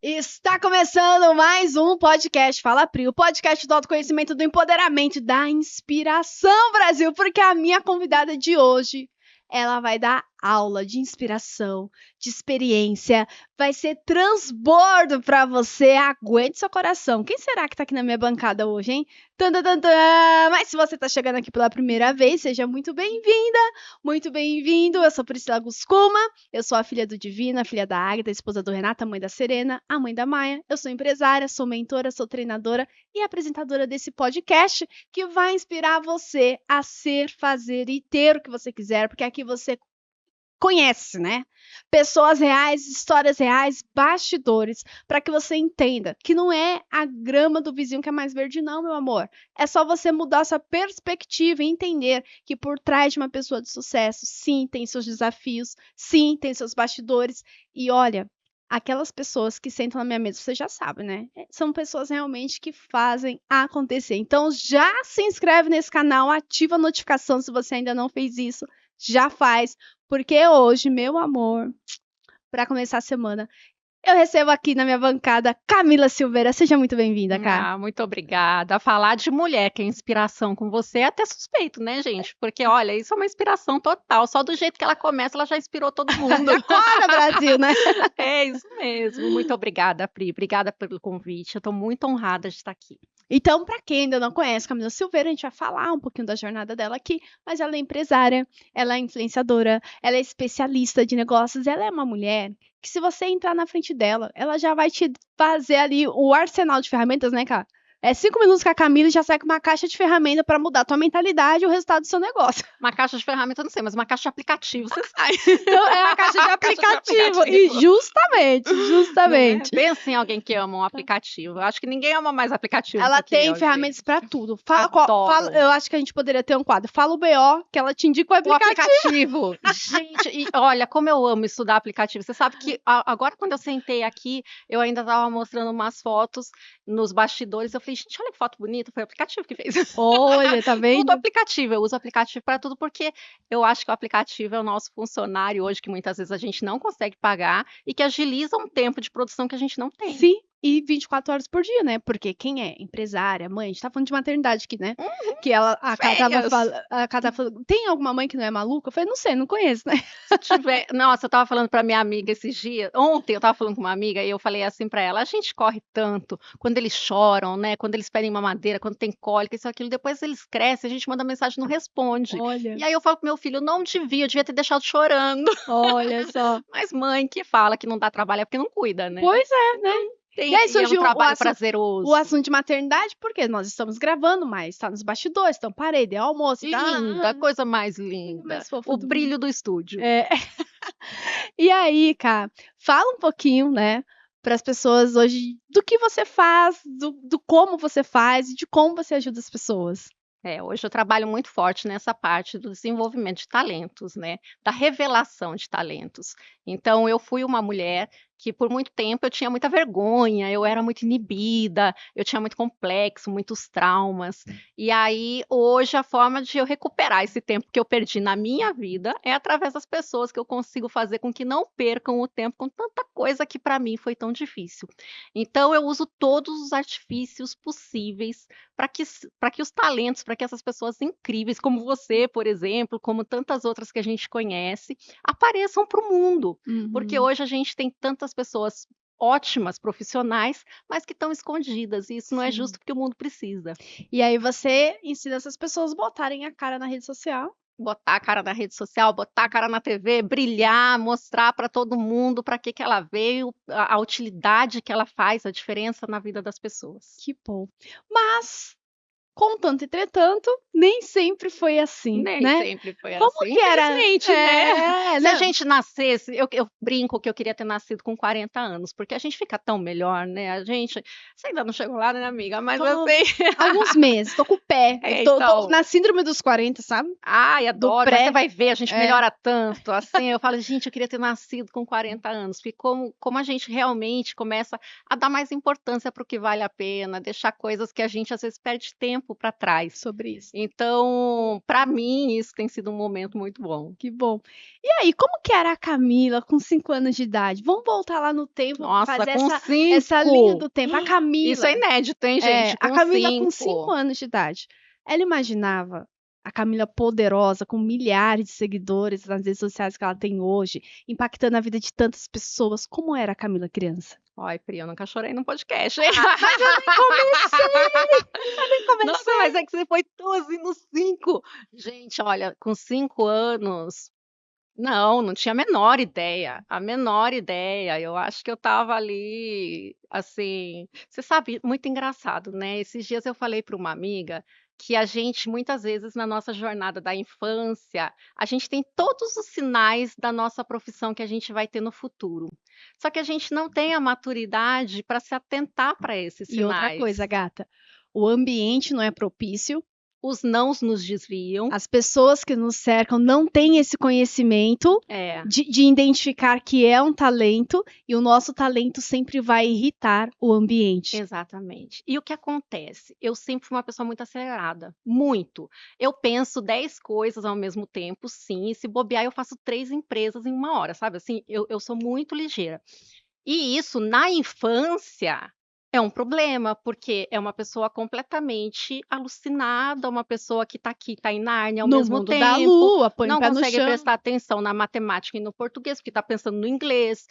Está começando mais um podcast Fala Pri, o podcast do autoconhecimento, do empoderamento, da inspiração, Brasil, porque a minha convidada de hoje, ela vai dar aula de inspiração, de experiência, vai ser transbordo para você, aguente seu coração. Quem será que tá aqui na minha bancada hoje, hein? Tan, tan, tan, tan. Mas se você tá chegando aqui pela primeira vez, seja muito bem-vinda, muito bem-vindo. Eu sou Priscila Guscuma, eu sou a filha do Divino, a filha da Águida, a esposa do Renato, a mãe da Serena, a mãe da Maia. Eu sou empresária, sou mentora, sou treinadora e apresentadora desse podcast que vai inspirar você a ser, fazer e ter o que você quiser, porque aqui você conhece, né? Pessoas reais, histórias reais, bastidores, para que você entenda que não é a grama do vizinho que é mais verde, não, meu amor. É só você mudar sua perspectiva e entender que por trás de uma pessoa de sucesso, sim, tem seus desafios, sim, tem seus bastidores. E olha, aquelas pessoas que sentam na minha mesa, você já sabe, né? São pessoas realmente que fazem acontecer. Então já se inscreve nesse canal, ativa a notificação se você ainda não fez isso. Já faz, porque hoje, meu amor, para começar a semana, eu recebo aqui na minha bancada Camila Silveira. Seja muito bem-vinda, Cá. Muito obrigada. Falar de mulher, que é inspiração com você, é até suspeito, né, gente? Porque, olha, isso é uma inspiração total. Só do jeito que ela começa, ela já inspirou todo mundo. Acorda, Brasil, né? É isso mesmo. Muito obrigada, Pri. Obrigada pelo convite. Eu estou muito honrada de estar aqui. Então, para quem ainda não conhece Camila Silveira, a gente vai falar um pouquinho da jornada dela aqui, mas ela é empresária, ela é influenciadora, ela é especialista de negócios, ela é uma mulher que se você entrar na frente dela, ela já vai te fazer ali o arsenal de ferramentas, né, cara? É 5 minutos com a Camila e já sai com uma caixa de ferramenta para mudar a tua mentalidade e o resultado do seu negócio. Uma caixa de ferramenta, eu não sei, mas uma caixa de aplicativo, você sai. Então, é uma caixa de aplicativo. E justamente. Bem assim, alguém que ama um aplicativo. Eu acho que ninguém ama mais aplicativo. Ela do que tem eu, ferramentas gente. para tudo. Adoro. Eu acho que a gente poderia ter um quadro. Fala o BO, que ela te indica o O aplicativo. aplicativo. Gente, e olha, como eu amo estudar aplicativo. Você sabe que agora, quando eu sentei aqui, eu ainda estava mostrando umas fotos nos bastidores. Eu falei, gente, olha que foto bonita. Foi o aplicativo que fez. Olha, tá vendo? Tudo aplicativo. Eu uso aplicativo para tudo porque eu acho que o aplicativo é o nosso funcionário hoje, que muitas vezes a gente não consegue pagar e que agiliza um tempo de produção que a gente não tem. Sim, e 24 horas por dia, né? Porque quem é empresária, mãe, a gente tá falando de maternidade aqui, né? Que ela, a Cá tava falando, tem alguma mãe que não é maluca? Eu falei, não sei, não conheço, né? Se tiver, nossa, eu estava falando para minha amiga esses dias, ontem eu estava falando com uma amiga e eu falei assim para ela, a gente corre tanto quando eles choram, né? Quando eles pedem mamadeira, quando tem cólica, isso aquilo, depois eles crescem, a gente manda mensagem e não responde. Olha, E aí eu falo pro meu filho, não devia, eu devia ter deixado chorando. olha só. Mas mãe que fala que não dá trabalho é porque não cuida, né? Pois é, né? Tem, E aí é um surgiu trabalho prazeroso. o assunto de maternidade, porque nós estamos gravando, mas tá nos bastidores, então parede, é almoço, tá? Linda, coisa mais linda. Mais fofa O do brilho do estúdio. É. E aí, Cá, fala um pouquinho, né, para as pessoas hoje do que você faz, do como você faz e de como você ajuda as pessoas. Hoje eu trabalho muito forte nessa parte do desenvolvimento de talentos, né? Da revelação de talentos. Então, eu fui uma mulher que por muito tempo eu tinha muita vergonha, eu era muito inibida, eu tinha muito complexo, muitos traumas. E aí, hoje, a forma de eu recuperar esse tempo que eu perdi na minha vida é através das pessoas que eu consigo fazer com que não percam o tempo com tanta coisa que para mim foi tão difícil. Então, eu uso todos os artifícios possíveis para que os talentos, para que essas pessoas incríveis, como você, por exemplo, como tantas outras que a gente conhece, apareçam para o mundo. Porque hoje a gente tem tantas pessoas ótimas, profissionais, mas que estão escondidas, e isso não é Sim. justo porque o mundo precisa. E aí você ensina essas pessoas a botarem a cara na rede social. Botar a cara na rede social, botar a cara na TV, brilhar, mostrar para todo mundo para que ela veio, a utilidade que ela faz, a diferença na vida das pessoas. Que bom. Mas, contanto, entretanto, nem sempre foi assim, Nem né? sempre foi Como assim, que era? infelizmente, né? Se a não. gente nascesse, eu brinco que eu queria ter nascido com 40 anos, porque a gente fica tão melhor, né? Você ainda não chegou lá, né, amiga? Mas Tô assim, alguns meses, tô com o pé. Tô então, na síndrome dos 40, sabe? ai, adoro, mas pré. você vai ver, a gente É. melhora tanto, assim, eu falo, gente, eu queria ter nascido com 40 anos, porque como a gente realmente começa a dar mais importância para o que vale a pena, deixar coisas que a gente às vezes perde tempo tempo para trás. Sobre isso. Então, para mim, isso tem sido um momento muito bom. Que bom. E aí, como que era a Camila com 5 anos de idade? Vamos voltar lá no tempo, Nossa, fazer com essa linha 5! do tempo. A Isso é Camila, inédito, hein, gente? a Com Camila com 5 5. anos de idade, ela imaginava a Camila poderosa, com milhares de seguidores nas redes sociais que ela tem hoje, impactando a vida de tantas pessoas. Como era a Camila criança? Ai, Pri, eu nunca chorei num podcast, hein? Mas eu nem comecei! Eu nem Nossa, comecei! mas é que você foi tão assim nos 5. Gente, olha, com 5 anos, não tinha a menor ideia. Eu acho que eu estava ali, assim, você sabe, muito engraçado, né? Esses dias eu falei para uma amiga que a gente, muitas vezes, na nossa jornada da infância, a gente tem todos os sinais da nossa profissão que a gente vai ter no futuro. Só que a gente não tem a maturidade para se atentar para esses E outra sinais. coisa, gata, o ambiente não é propício, Os nãos nos desviam. as pessoas que nos cercam não têm esse conhecimento É, de identificar que é um talento e o nosso talento sempre vai irritar o ambiente. exatamente. E o que acontece? Eu sempre fui uma pessoa muito acelerada, muito. Eu penso 10 coisas ao mesmo tempo, sim, e se bobear eu faço 3 empresas em uma hora, sabe assim? Eu sou muito ligeira. E isso na infância é um problema, porque é uma pessoa completamente alucinada, uma pessoa que está aqui, está em Nárnia ao No mesmo mundo da tempo, lua, põe o não pé no consegue chão. prestar atenção na matemática e no português, porque está pensando no inglês.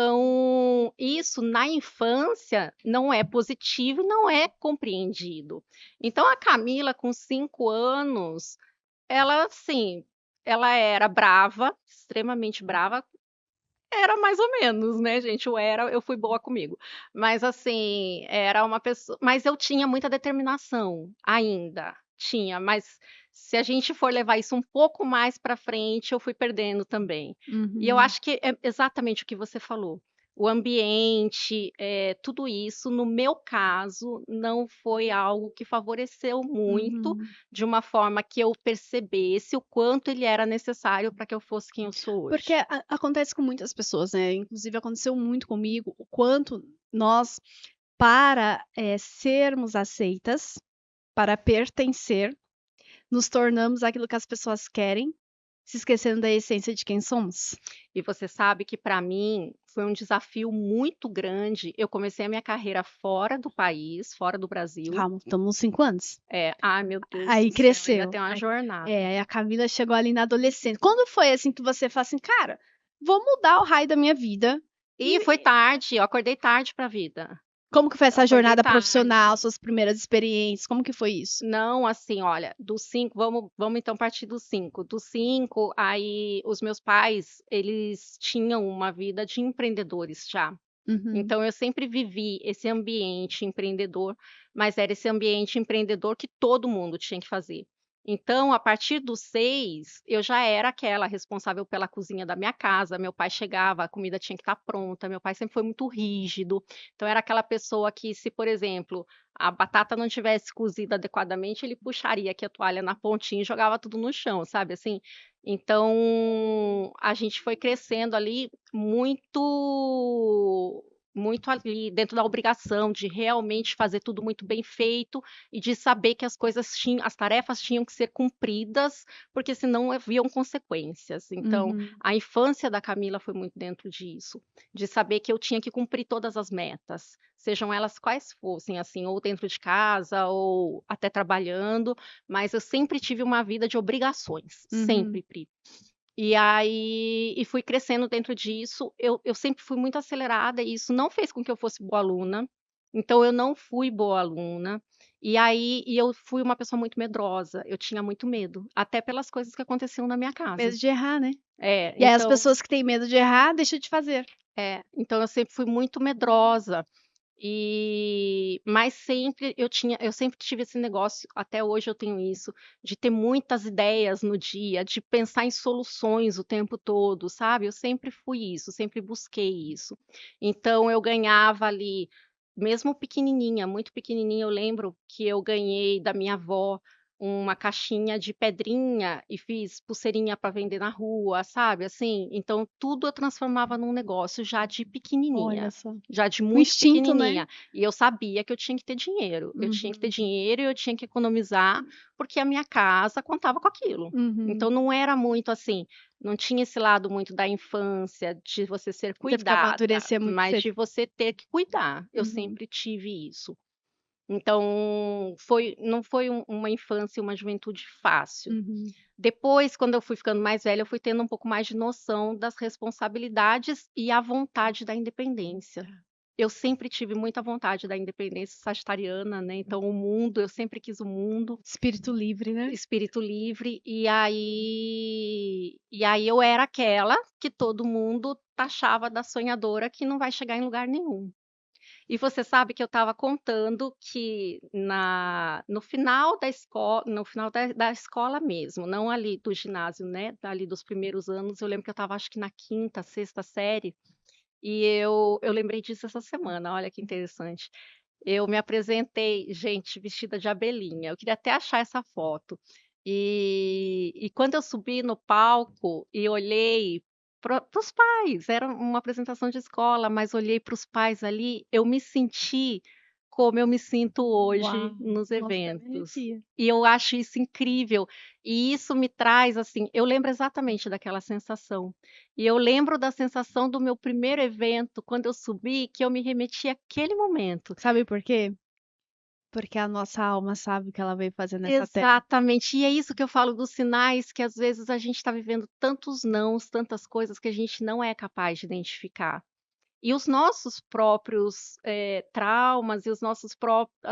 Então, isso na infância não é positivo e não é compreendido. Então, a Camila, com 5 anos, ela, assim, ela era brava, extremamente brava, era mais ou menos, né, gente, eu fui boa comigo. Mas assim, era uma pessoa mas eu tinha muita determinação, ainda, tinha, mas se a gente for levar isso um pouco mais para frente, eu fui perdendo também. E eu Uhum. acho que é exatamente o que você falou, o ambiente, tudo isso, no meu caso, não foi algo que favoreceu muito, Uhum. de uma forma que eu percebesse o quanto ele era necessário para que eu fosse quem eu sou Porque hoje. acontece com muitas pessoas, né? Inclusive aconteceu muito comigo, o quanto nós, para sermos aceitas, para pertencer, nos tornamos aquilo que as pessoas querem, se esquecendo da essência de quem somos. E você sabe que para mim foi um desafio muito grande. Eu comecei a minha carreira fora do país, fora do Brasil. Calma, estamos nos 5 anos. Ai meu Deus Aí do céu, ainda cresceu. tem uma jornada. Aí a Camila chegou ali na adolescência. Quando foi assim que você falou assim, cara, vou mudar o raio da minha vida? E foi tarde, eu acordei tarde para a vida. Como que foi Eu essa acordei jornada tarde. profissional, suas primeiras experiências? Como que foi isso? Não, assim, olha, dos 5, vamos então partir dos 5. Dos 5, aí os meus pais, eles tinham uma vida de empreendedores já. Uhum. Então eu sempre vivi esse ambiente empreendedor, mas era esse ambiente empreendedor que todo mundo tinha que fazer. Então, a partir dos 6, eu já era aquela responsável pela cozinha da minha casa. Meu pai chegava, a comida tinha que estar pronta. Meu pai sempre foi muito rígido. Então, era aquela pessoa que, se, por exemplo, a batata não tivesse cozida adequadamente, ele puxaria aqui a toalha na pontinha e jogava tudo no chão, sabe assim? Então, a gente foi crescendo ali muito ali dentro da obrigação de realmente fazer tudo muito bem feito e de saber que as tarefas tinham que ser cumpridas, porque senão haviam consequências. Então, Uhum. a infância da Camila foi muito dentro disso, de saber que eu tinha que cumprir todas as metas, sejam elas quais fossem, assim, ou dentro de casa ou até trabalhando, mas eu sempre tive uma vida de obrigações, Uhum. sempre, Pri. E aí fui crescendo dentro disso. Eu sempre fui muito acelerada e isso não fez com que eu fosse boa aluna. Então eu não fui boa aluna. E eu fui uma pessoa muito medrosa. Eu tinha muito medo, até pelas coisas que aconteciam na minha casa. Medo de errar, né? É, E aí as então, pessoas que têm medo de errar, deixam de fazer. então eu sempre fui muito medrosa. Mas sempre eu sempre tive esse negócio, até hoje eu tenho isso, de ter muitas ideias no dia, de pensar em soluções o tempo todo, sabe? Eu sempre fui isso, sempre busquei isso. Então eu ganhava ali, mesmo pequenininha, muito pequenininha, eu lembro que eu ganhei da minha avó uma caixinha de pedrinha e fiz pulseirinha para vender na rua, sabe, assim. Então tudo eu transformava num negócio já de Olha pequenininha, só. já de O muito instinto, né? pequenininha. E eu sabia que eu tinha que ter dinheiro. Eu tinha que ter Uhum, dinheiro e eu tinha que economizar, porque a minha casa contava com aquilo. uhum. Então não era muito assim, não tinha esse lado muito da infância, de você ser Teve que cuidada, amadurecer muito mas cedo. de você ter que cuidar. Eu Uhum, sempre tive isso. Então, não foi uma infância e uma juventude fácil. uhum. Depois, quando eu fui ficando mais velha, eu fui tendo um pouco mais de noção das responsabilidades e a vontade da independência. Eu sempre tive muita vontade da independência sagitariana, né, então o mundo, eu sempre quis o mundo, Espírito livre, né? espírito livre, e aí eu era aquela que todo mundo taxava da sonhadora que não vai chegar em lugar nenhum. E você sabe que eu estava contando que no final da escola, no final da escola mesmo, não ali do ginásio, né, ali dos primeiros anos, eu lembro que eu estava acho que na quinta, sexta série, e eu lembrei disso essa semana, olha que interessante. Eu me apresentei, gente, vestida de abelhinha, eu queria até achar essa foto. E quando eu subi no palco e olhei para os pais, era uma apresentação de escola, mas olhei para os pais ali, eu me senti como eu me sinto hoje Uau! nos Nossa, até me eventos. arrepia. E eu acho isso incrível. E isso me traz, assim, eu lembro exatamente daquela sensação. E eu lembro da sensação do meu primeiro evento, quando eu subi, que eu me remeti àquele momento. Sabe por quê? Porque a nossa alma sabe o que ela veio fazer nessa terra. Exatamente, e é isso que eu falo dos sinais, que às vezes a gente está vivendo tantos nãos, tantas coisas que a gente não é capaz de identificar. E os nossos próprios, traumas e as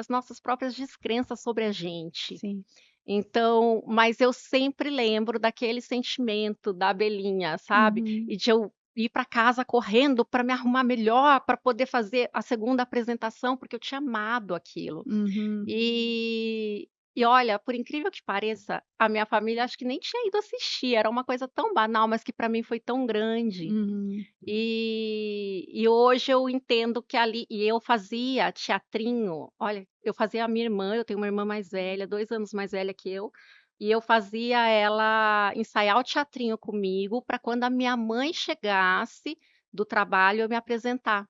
nossas próprias descrenças sobre a gente. Sim. Então, mas eu sempre lembro daquele sentimento da abelhinha, sabe, Uhum, e de eu ir para casa correndo para me arrumar melhor, para poder fazer a segunda apresentação, porque eu tinha amado aquilo. uhum, E olha, por incrível que pareça, a minha família acho que nem tinha ido assistir, era uma coisa tão banal, mas que para mim foi tão grande. uhum. E hoje eu entendo que ali e eu fazia teatrinho, olha, eu fazia a minha irmã, eu tenho uma irmã mais velha, 2 anos mais velha que eu, e eu fazia ela ensaiar o teatrinho comigo para quando a minha mãe chegasse do trabalho eu me apresentar.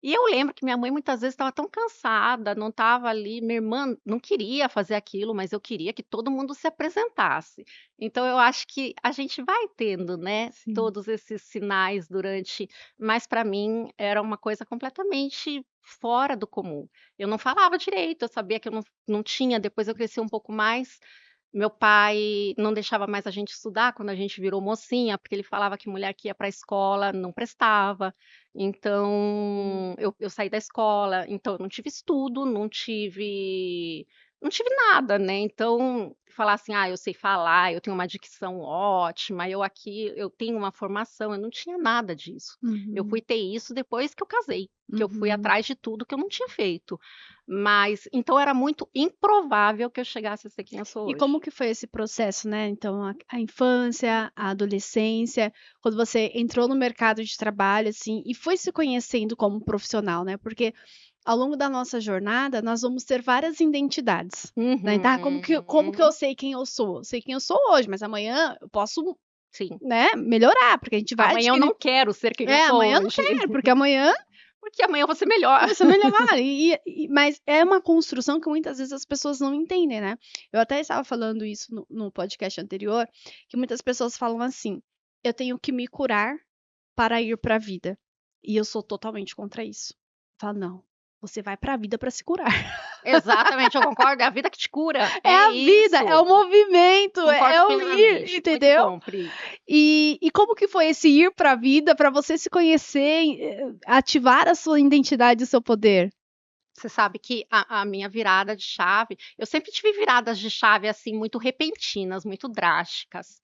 E eu lembro que minha mãe muitas vezes estava tão cansada, não estava ali, minha irmã não queria fazer aquilo, mas eu queria que todo mundo se apresentasse. Então eu acho que a gente vai tendo, né, Sim. todos esses sinais durante, mas para mim era uma coisa completamente fora do comum. Eu não falava direito, eu sabia que eu não tinha, depois eu cresci um pouco mais, meu pai não deixava mais a gente estudar quando a gente virou mocinha, porque ele falava que mulher que ia para a escola não prestava. Então, eu saí da escola, então eu não tive estudo, não tive nada, né. Então, falar assim: "Ah, eu sei falar, eu tenho uma dicção ótima, eu aqui eu tenho uma formação", eu não tinha nada disso. Eu fui Uhum, ter isso depois que eu casei, que eu fui uhum. atrás de tudo que eu não tinha feito. Mas então era muito improvável que eu chegasse a ser quem eu sou E hoje. como que foi esse processo, né, então a infância, a adolescência, quando você entrou no mercado de trabalho, assim, e foi se conhecendo como profissional, né, porque ao longo da nossa jornada nós vamos ter várias identidades, né, tá, como que eu Uhum. sei quem eu sou? Eu sei quem eu sou hoje, mas amanhã eu posso, Sim. né, melhorar, porque a gente vai Amanhã eu adquirir não quero ser quem eu sou amanhã eu não hoje, quero, porque amanhã porque amanhã eu vou ser melhor. você melhora, mas é uma construção que muitas vezes as pessoas não entendem, né. Eu até estava falando isso no podcast anterior, que muitas pessoas falam assim: "Eu tenho que me curar para ir para a vida", e eu sou totalmente contra isso. Eu falo: "Não, você vai para a vida para se curar". Exatamente, eu concordo, é a vida que te cura, É é a vida, é o isso. movimento, Concordo é o ir, plenamente. Muito entendeu? bom, Pri. E como que foi esse ir para a vida para você se conhecer, ativar a sua identidade e o seu poder? Você sabe que a minha virada de chave eu sempre tive viradas de chave, assim, muito repentinas, muito drásticas.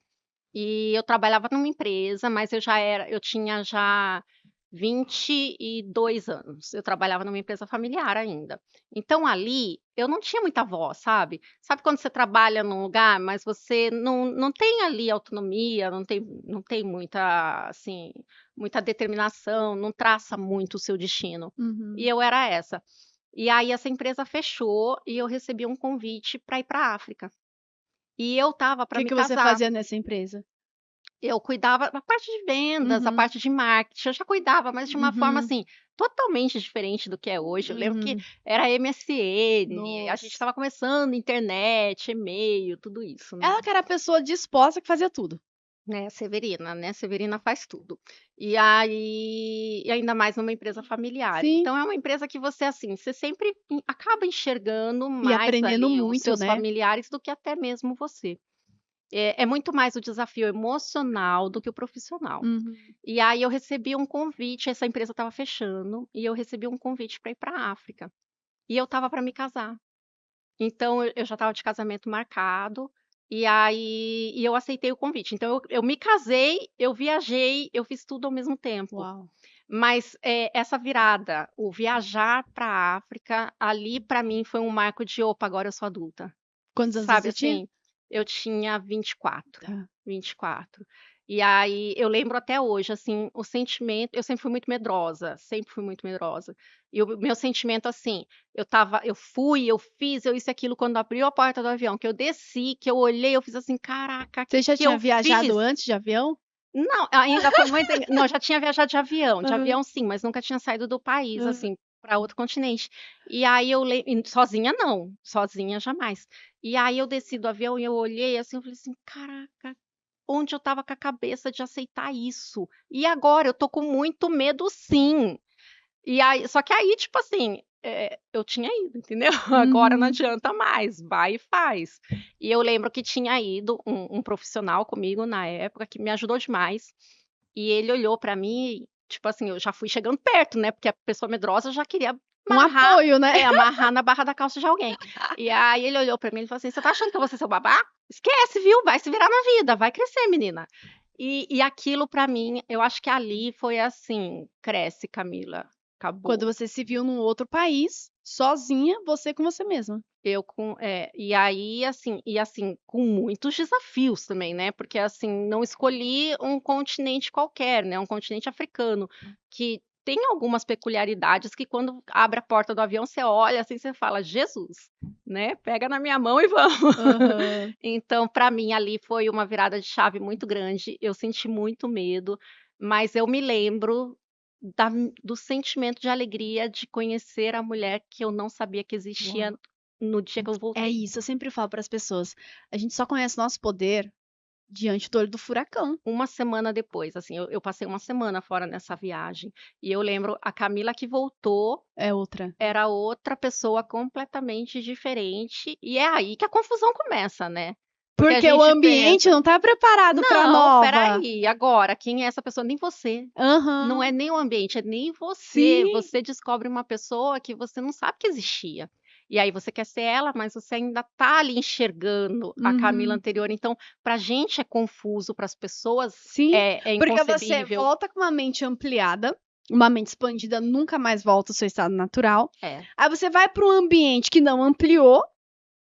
E eu trabalhava numa empresa, mas eu tinha já 22 anos, eu trabalhava numa empresa familiar ainda. Então ali, eu não tinha muita voz, sabe. Sabe quando você trabalha num lugar, mas você não tem ali autonomia, não tem muita, assim, muita determinação, não traça muito o seu destino. E Uhum. eu era essa. E aí essa empresa fechou e eu recebi um convite para ir para a África. E eu estava O para que me que você casar. fazia nessa empresa? Eu cuidava da parte de vendas, a Uhum, parte de marketing, eu já cuidava, mas de uma forma, uhum, assim, totalmente diferente do que é hoje. Eu lembro que uhum. era MSN, a gente Nossa. estava começando internet, e-mail, tudo isso, né. Ela que era a pessoa disposta que fazia tudo. Né, Severina, né, Severina faz tudo. E ainda mais numa empresa familiar. Sim, Então é uma empresa que você, assim, você sempre acaba enxergando e mais aprendendo ali os muito, seus né. familiares do que até mesmo você. É muito mais o desafio emocional do que o profissional. Uhum. E aí eu recebi um convite, essa empresa estava fechando, e eu recebi um convite para ir para a África. E eu estava para me casar. Então eu já estava de casamento marcado, e eu aceitei o convite. Então eu me casei, eu viajei, eu fiz tudo ao mesmo tempo. Uau. Mas, essa virada, o viajar para a África, ali para mim foi um marco de: "Opa, agora eu sou adulta". Quantos anos Sabe, você tinha? assim, eu tinha 24, Tá. 24. E aí eu lembro até hoje, assim, o sentimento, eu sempre fui muito medrosa, sempre fui muito medrosa. E o meu sentimento, assim, eu fui, eu fiz, eu isso e aquilo, quando abriu a porta do avião, que eu desci, que eu olhei, eu fiz assim: "Caraca, Você já que tinha eu viajado fiz?". antes de avião? Não, ainda foi muito não, eu já tinha viajado de Aham, avião sim, mas nunca tinha saído do país, aham. assim, para outro continente. E aí eu lem e sozinha não, sozinha jamais. E aí eu desci do avião e eu olhei, assim, eu falei assim: "Caraca, onde eu estava com a cabeça de aceitar isso? E agora? Eu tô com muito medo sim". E aí só que aí, tipo assim, eu tinha ido, entendeu? Agora não Uhum. adianta mais, vai e faz. E eu lembro que tinha ido um profissional comigo na época, que me ajudou demais, e ele olhou pra mim, tipo assim, eu já fui chegando perto, né, porque a pessoa medrosa já queria Um amarrar, apoio, né. amarrar na barra da calça de alguém. E aí ele olhou pra mim e falou assim: "Você tá achando que eu vou ser seu babá? Esquece, viu, vai se virar na vida, vai crescer menina". E aquilo pra mim, eu acho que ali foi assim: "Cresce Camila, Quando acabou". você se viu num outro país, sozinha, você com você mesma. E assim, com muitos desafios também, né, porque, assim, não escolhi um continente qualquer, né, um continente africano, que tem algumas peculiaridades que quando abre a porta do avião, você olha, assim, você fala: "Jesus", né, "pega na minha mão e vamos". Aham. Então, para mim, ali foi uma virada de chave muito grande, eu senti muito medo, mas eu me lembro da do sentimento de alegria de conhecer a mulher que eu não sabia que existia Uau. no dia que eu É voltei. isso, eu sempre falo para as pessoas, a gente só conhece nosso poder diante do olho do furacão. Uma semana depois, assim, eu passei uma semana fora nessa viagem, e eu lembro a Camila que voltou É outra. era outra pessoa completamente diferente, e é aí que a confusão começa, né. Porque a Porque o gente ambiente pensa: não tá preparado pra "Não, espera nova. aí, agora quem é essa pessoa?". Nem você. Não é Aham. nem o ambiente, é nem você. Sim. Você descobre uma pessoa que você não sabe que existia. E aí você quer ser ela, mas você ainda tá ali enxergando a Camila Uhum. anterior. Então, pra gente é confuso, para as pessoas Sim, é porque você inconcebível. volta com uma mente ampliada, uma mente expandida nunca mais volta ao seu estado natural. É, Aí você vai para um ambiente que não ampliou,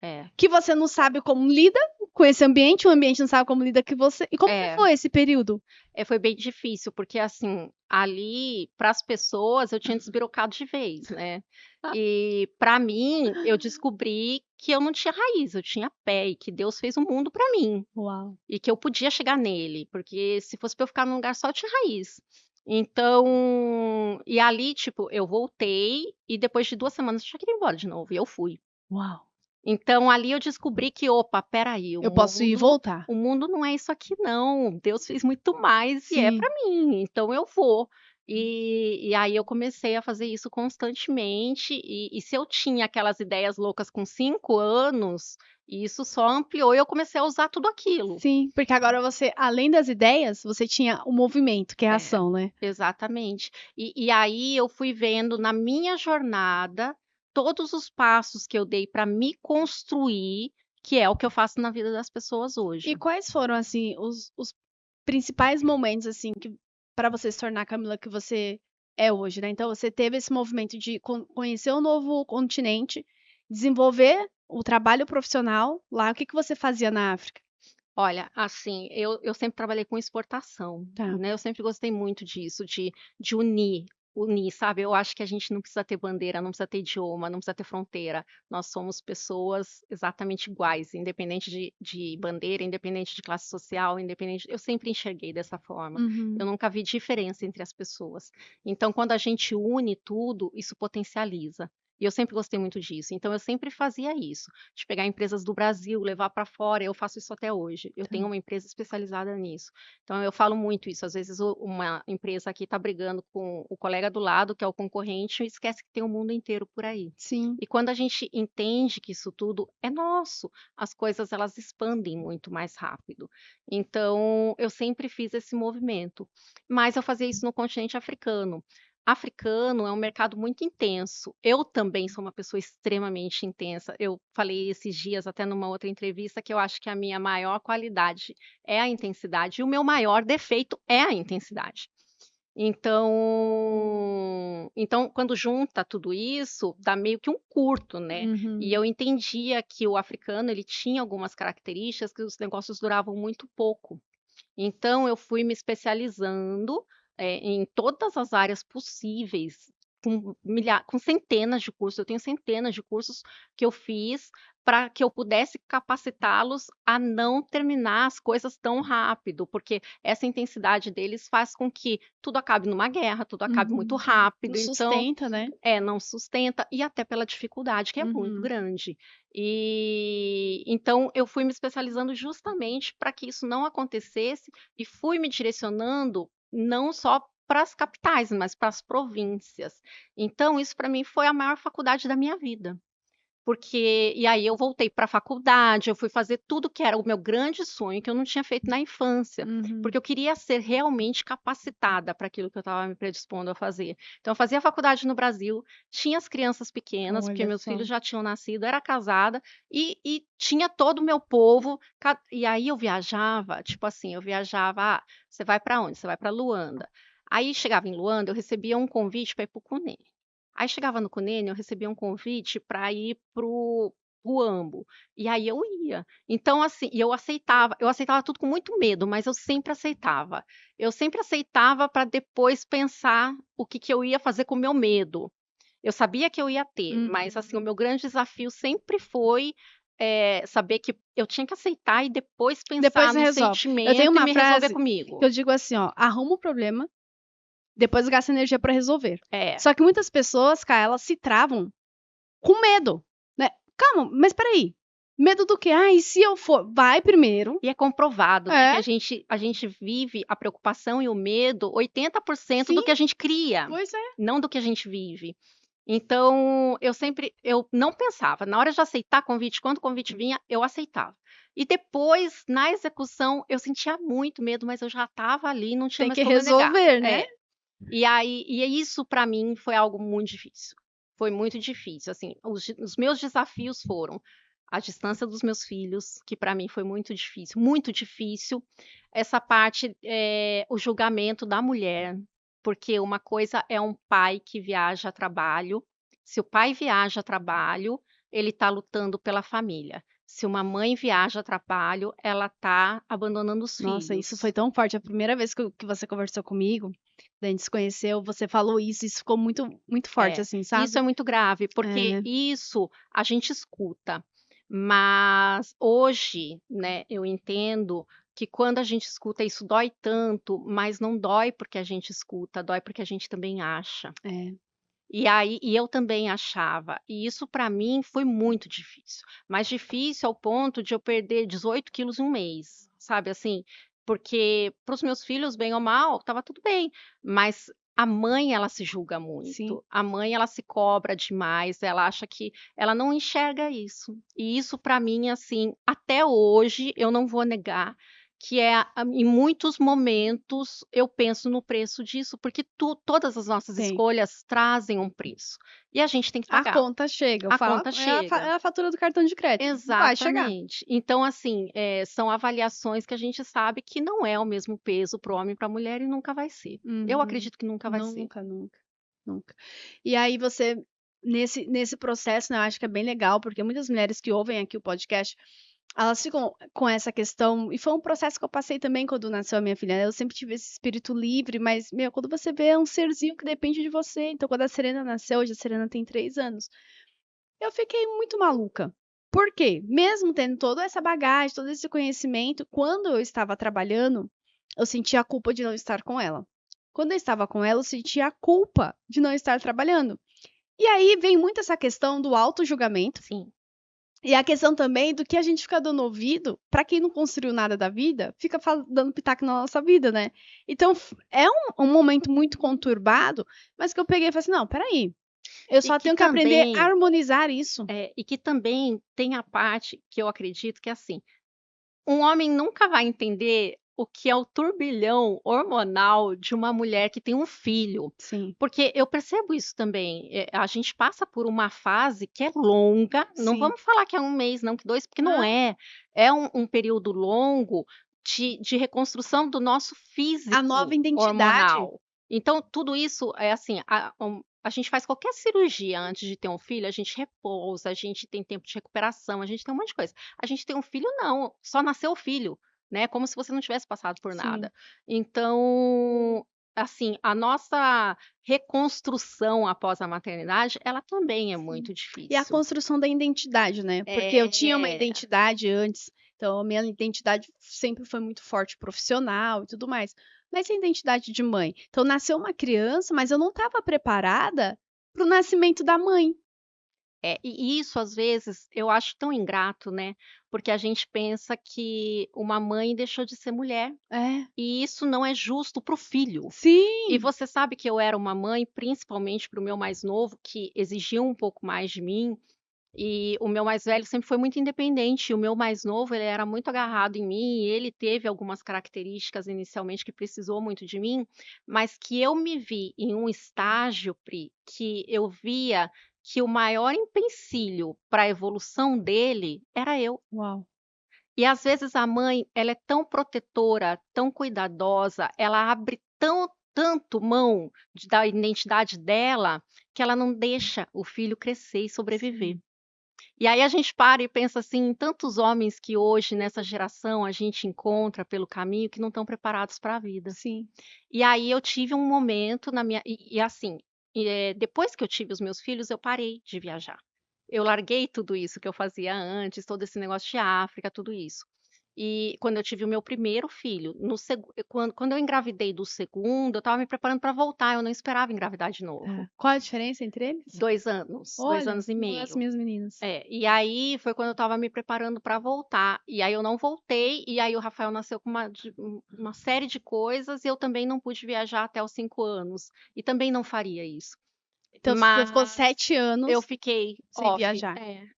é, que você não sabe como lida com esse ambiente, o ambiente não sabe como lida com você. E como que é. foi esse período? Foi bem difícil, porque, assim, ali, para as pessoas, eu tinha despirocado de vez, né. E para mim, eu descobri que eu não tinha raiz, eu tinha pé e que Deus fez o mundo para mim. Uau. E que eu podia chegar nele, porque se fosse pra eu ficar num lugar só, eu tinha raiz. Então, e ali, tipo, eu voltei e depois de 2 semanas eu já queria ir embora de novo, e eu fui. Uau. Então ali eu descobri que: "Opa, espera aí, o Eu posso ir e mundo voltar. o mundo não é isso aqui não, Deus fez muito mais e é pra Sim. mim, então eu vou". E aí eu comecei a fazer isso constantemente, e se eu tinha aquelas ideias loucas com 5 anos, isso só ampliou e eu comecei a usar tudo aquilo. Sim, porque agora você, além das ideias, você tinha o movimento, que é a É, ação, né. exatamente. E aí eu fui vendo na minha jornada, todos os passos que eu dei para me construir, que é o que eu faço na vida das pessoas E hoje. quais foram, assim, os principais momentos, assim, que para você se tornar a Camila que você é hoje, né. Então você teve esse movimento de conhecer um novo continente, desenvolver o trabalho profissional lá. O que que você fazia na África? Olha, assim, eu sempre trabalhei com exportação, Tá. né, eu sempre gostei muito disso, de unir. unir, sabe? Eu acho que a gente não precisa ter bandeira, não precisa ter idioma, não precisa ter fronteira. Nós somos pessoas exatamente iguais, independente de bandeira, independente de classe social, independente. Eu sempre enxerguei dessa forma. Eu Uhum. nunca vi diferença entre as pessoas. Então, quando a gente une tudo, isso potencializa. E eu sempre gostei muito disso. Então, eu sempre fazia isso, de pegar empresas do Brasil, levar para fora. Eu faço isso até hoje. Eu Tá. tenho uma empresa especializada nisso. Então, eu falo muito isso. Às vezes, uma empresa aqui está brigando com o colega do lado, que é o concorrente, e esquece que tem o mundo inteiro por aí. Sim. E quando a gente entende que isso tudo é nosso, as coisas elas expandem muito mais rápido. Então, eu sempre fiz esse movimento. Mas eu fazia isso no continente africano. Africano é um mercado muito intenso. Eu também sou uma pessoa extremamente intensa. Eu falei esses dias, até numa outra entrevista, que eu acho que a minha maior qualidade é a intensidade e o meu maior defeito é a intensidade. Então, quando junta tudo isso, dá meio que um curto, né? E Uhum. eu entendia que o africano ele tinha algumas características que os negócios duravam muito pouco. Então, eu fui me especializando em todas as áreas possíveis, com centenas de cursos. Eu tenho centenas de cursos que eu fiz para que eu pudesse capacitá-los a não terminar as coisas tão rápido, porque essa intensidade deles faz com que tudo acabe numa guerra, tudo acabe muito Uhum. Não rápido. Então, sustenta, né? não sustenta, e até pela dificuldade, que é muito Uhum. grande. E então eu fui me especializando justamente para que isso não acontecesse e fui me direcionando não só para as capitais, mas para as províncias. Então isso para mim foi a maior faculdade da minha vida. Porque e aí eu voltei para a faculdade, eu fui fazer tudo que era o meu grande sonho, que eu não tinha feito na infância, Uhum. porque eu queria ser realmente capacitada para aquilo que eu estava me predispondo a fazer. Então eu fazia faculdade no Brasil, tinha as crianças pequenas, porque Olha meus só. filhos já tinham nascido, era casada, e tinha todo o meu povo, e aí eu viajava, tipo assim, eu viajava, você vai para onde? Você vai para Luanda. Aí chegava em Luanda, eu recebia um convite para ir para o Cunene. Aí chegava no Cunene, eu recebia um convite para ir para o Huambo, e aí eu ia. Então, assim, e eu aceitava tudo com muito medo, mas eu sempre aceitava. Eu sempre aceitava para depois pensar o que que eu ia fazer com o meu medo. Eu sabia que eu ia ter, mas, assim, o Uhum. meu grande desafio sempre foi, saber que eu tinha que aceitar e depois Depois pensar você no resolve. Eu tenho sentimento e uma me resolver frase que comigo. eu digo assim, ó: "Arruma o problema, depois gasta energia pra resolver". É. Só que muitas pessoas, cara, elas se travam com medo, né. Calma, mas espera aí, medo do quê? "Ah, e se eu for?". Vai primeiro. E é comprovado, né, que É, a gente vive a preocupação e o medo 80% do sim, que a gente cria, pois é. não do que a gente vive. Então, eu não pensava, na hora de aceitar convite, quando o convite vinha, eu aceitava. E depois, na execução, eu sentia muito medo, mas eu já estava ali, não tinha Tem mais que como eu negar. resolver, né. É. E isso para mim foi algo muito difícil. Foi muito difícil, assim, os meus desafios foram a distância dos meus filhos, que para mim foi muito difícil, muito difícil. Essa parte, o julgamento da mulher, porque uma coisa é um pai que viaja a trabalho, se o pai viaja a trabalho, ele está lutando pela família. Se uma mãe viaja a trabalho, ela está abandonando os Nossa, isso foi filhos. tão forte. A primeira vez que você conversou comigo, da gente se conheceu, você falou isso ficou muito muito forte, É, assim, isso é sabe. muito grave, porque É. isso a gente escuta, mas hoje, né, eu entendo que quando a gente escuta isso dói tanto, mas não dói porque a gente escuta, dói porque a gente também acha. É. E eu também achava, e isso para mim foi muito difícil, mas difícil ao ponto de eu perder 18 quilos em um mês, sabe, assim, porque para os meus filhos, bem ou mal, estava tudo bem, mas a mãe ela se julga Sim. muito, a mãe ela se cobra demais, ela acha que ela não enxerga isso, e isso para mim, assim, até hoje eu não vou negar que em muitos momentos eu penso no preço disso, porque todas as nossas Tem. escolhas trazem um preço, e a gente tem que A pagar. conta chega, eu A falo conta é chega. a fatura do cartão de crédito, vai chegar. Exatamente. Então, assim, são avaliações que a gente sabe que não é o mesmo peso para o homem e para a mulher e nunca vai ser. Eu Uhum. acredito que nunca vai ser. Nunca, nunca, nunca. E aí você nesse processo, né, eu acho que é bem legal, porque muitas mulheres que ouvem aqui o podcast, Elas ficam com essa questão, e foi um processo que eu passei também quando nasceu a minha filha, né, eu sempre tive esse espírito livre, mas, meu, quando você vê é um serzinho que depende de você, então quando a Serena nasceu, hoje a Serena tem 3 anos, eu fiquei muito maluca. Por quê? Mesmo tendo toda essa bagagem, todo esse conhecimento, quando eu estava trabalhando, eu sentia a culpa de não estar com ela. Quando eu estava com ela, eu sentia a culpa de não estar trabalhando. E aí vem muito essa questão do auto-julgamento, Sim. e a questão também do que a gente fica dando ouvido para quem não construiu nada da vida, fica dando pitaco na nossa vida, né? Então, é um momento muito conturbado, mas que eu peguei e falei assim: não, peraí, eu E só que tenho que aprender a também harmonizar isso. e que também tem a parte que eu acredito que, assim, um homem nunca vai entender o que é o turbilhão hormonal de uma mulher que tem um filho, Sim, porque eu percebo isso também, a gente passa por uma fase que é longa, não sim. vamos falar que é 1 mês não, que 2, porque não Ah, é, é um período longo de reconstrução do nosso a nova físico identidade. hormonal. Então tudo isso é assim, a gente faz qualquer cirurgia antes de ter um filho, a gente repousa, a gente tem tempo de recuperação, a gente tem um monte de coisa. A gente tem um filho não, só nasceu o filho, né, como se você não tivesse passado por Sim. nada. Então, assim, a nossa reconstrução após a maternidade, ela também é Sim. muito E a difícil. construção da identidade, né, porque eu tinha uma É, identidade antes, então a minha identidade sempre foi muito forte profissional e tudo mais, mas e a identidade de mãe? Então nasceu uma criança, mas eu não estava preparada para o nascimento da mãe. e isso às vezes eu acho tão ingrato, né, porque a gente pensa que uma mãe deixou de ser mulher, É. e isso não é justo para o filho. E Sim. você sabe que eu era uma mãe, principalmente para o meu mais novo, que exigiu um pouco mais de mim, e o meu mais velho sempre foi muito independente, e o meu mais novo, ele era muito agarrado em mim, e ele teve algumas características inicialmente que precisou muito de mim, mas que eu me vi em um estágio, Pri, que eu via que o maior empecilho para a evolução dele era eu. Uau. E às vezes a mãe, ela é tão protetora, tão cuidadosa, ela abre tanto mão da identidade dela, que ela não deixa o filho crescer e sobreviver. Sim, E aí a gente para e pensa assim, em tantos homens que hoje nessa geração a gente encontra pelo caminho que não estão preparados para a vida. sim. E aí eu tive um momento na minha assim, depois que eu tive os meus filhos, eu parei de viajar. Eu larguei tudo isso que eu fazia antes, todo esse negócio de África, tudo isso. E quando eu tive o meu primeiro filho, quando eu engravidei do segundo, eu estava me preparando para voltar, eu não esperava engravidar de novo. É. Qual a diferença entre eles? 2 anos, 2 Olha, anos e igual as meio. minhas meninas. É, e aí foi quando eu estava me preparando para voltar, e aí eu não voltei, e aí o Rafael nasceu com uma série de coisas, e eu também não pude viajar até os 5 anos, e também não faria isso. Então você ficou Mas 7 eu anos fiquei sem off, viajar.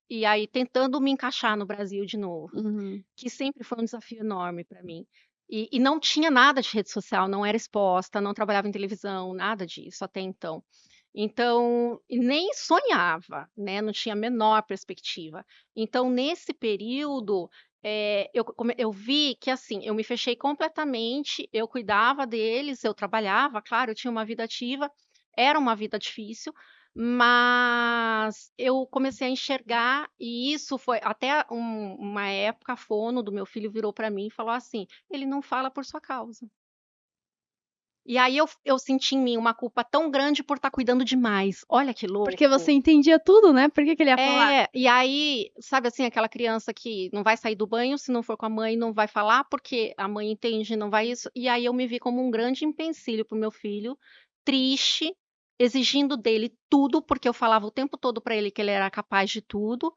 e aí tentando me encaixar no Brasil de novo, Uhum. que sempre foi um desafio enorme para mim. E não tinha nada de rede social, não era exposta, não trabalhava em televisão, nada disso até então. Então, e nem sonhava, né, não tinha a menor perspectiva. Então, nesse período, eu vi que, assim, eu me fechei completamente, eu cuidava deles, eu trabalhava, claro, eu tinha uma vida ativa, era uma vida difícil, mas eu comecei a enxergar, e isso foi até uma época, a fono do meu filho virou para mim e falou assim: "Ele não fala por sua causa". E aí eu senti em mim uma culpa tão grande por estar cuidando demais. Olha que Porque você louco. entendia tudo, né, por que que ele ia falar? É, e aí, sabe assim, aquela criança que não vai sair do banho se não for com a mãe, não vai falar porque a mãe entende, não vai isso. E aí eu me vi como um grande empecilho para o meu filho, triste, exigindo dele tudo, porque eu falava o tempo todo para ele que ele era capaz de tudo,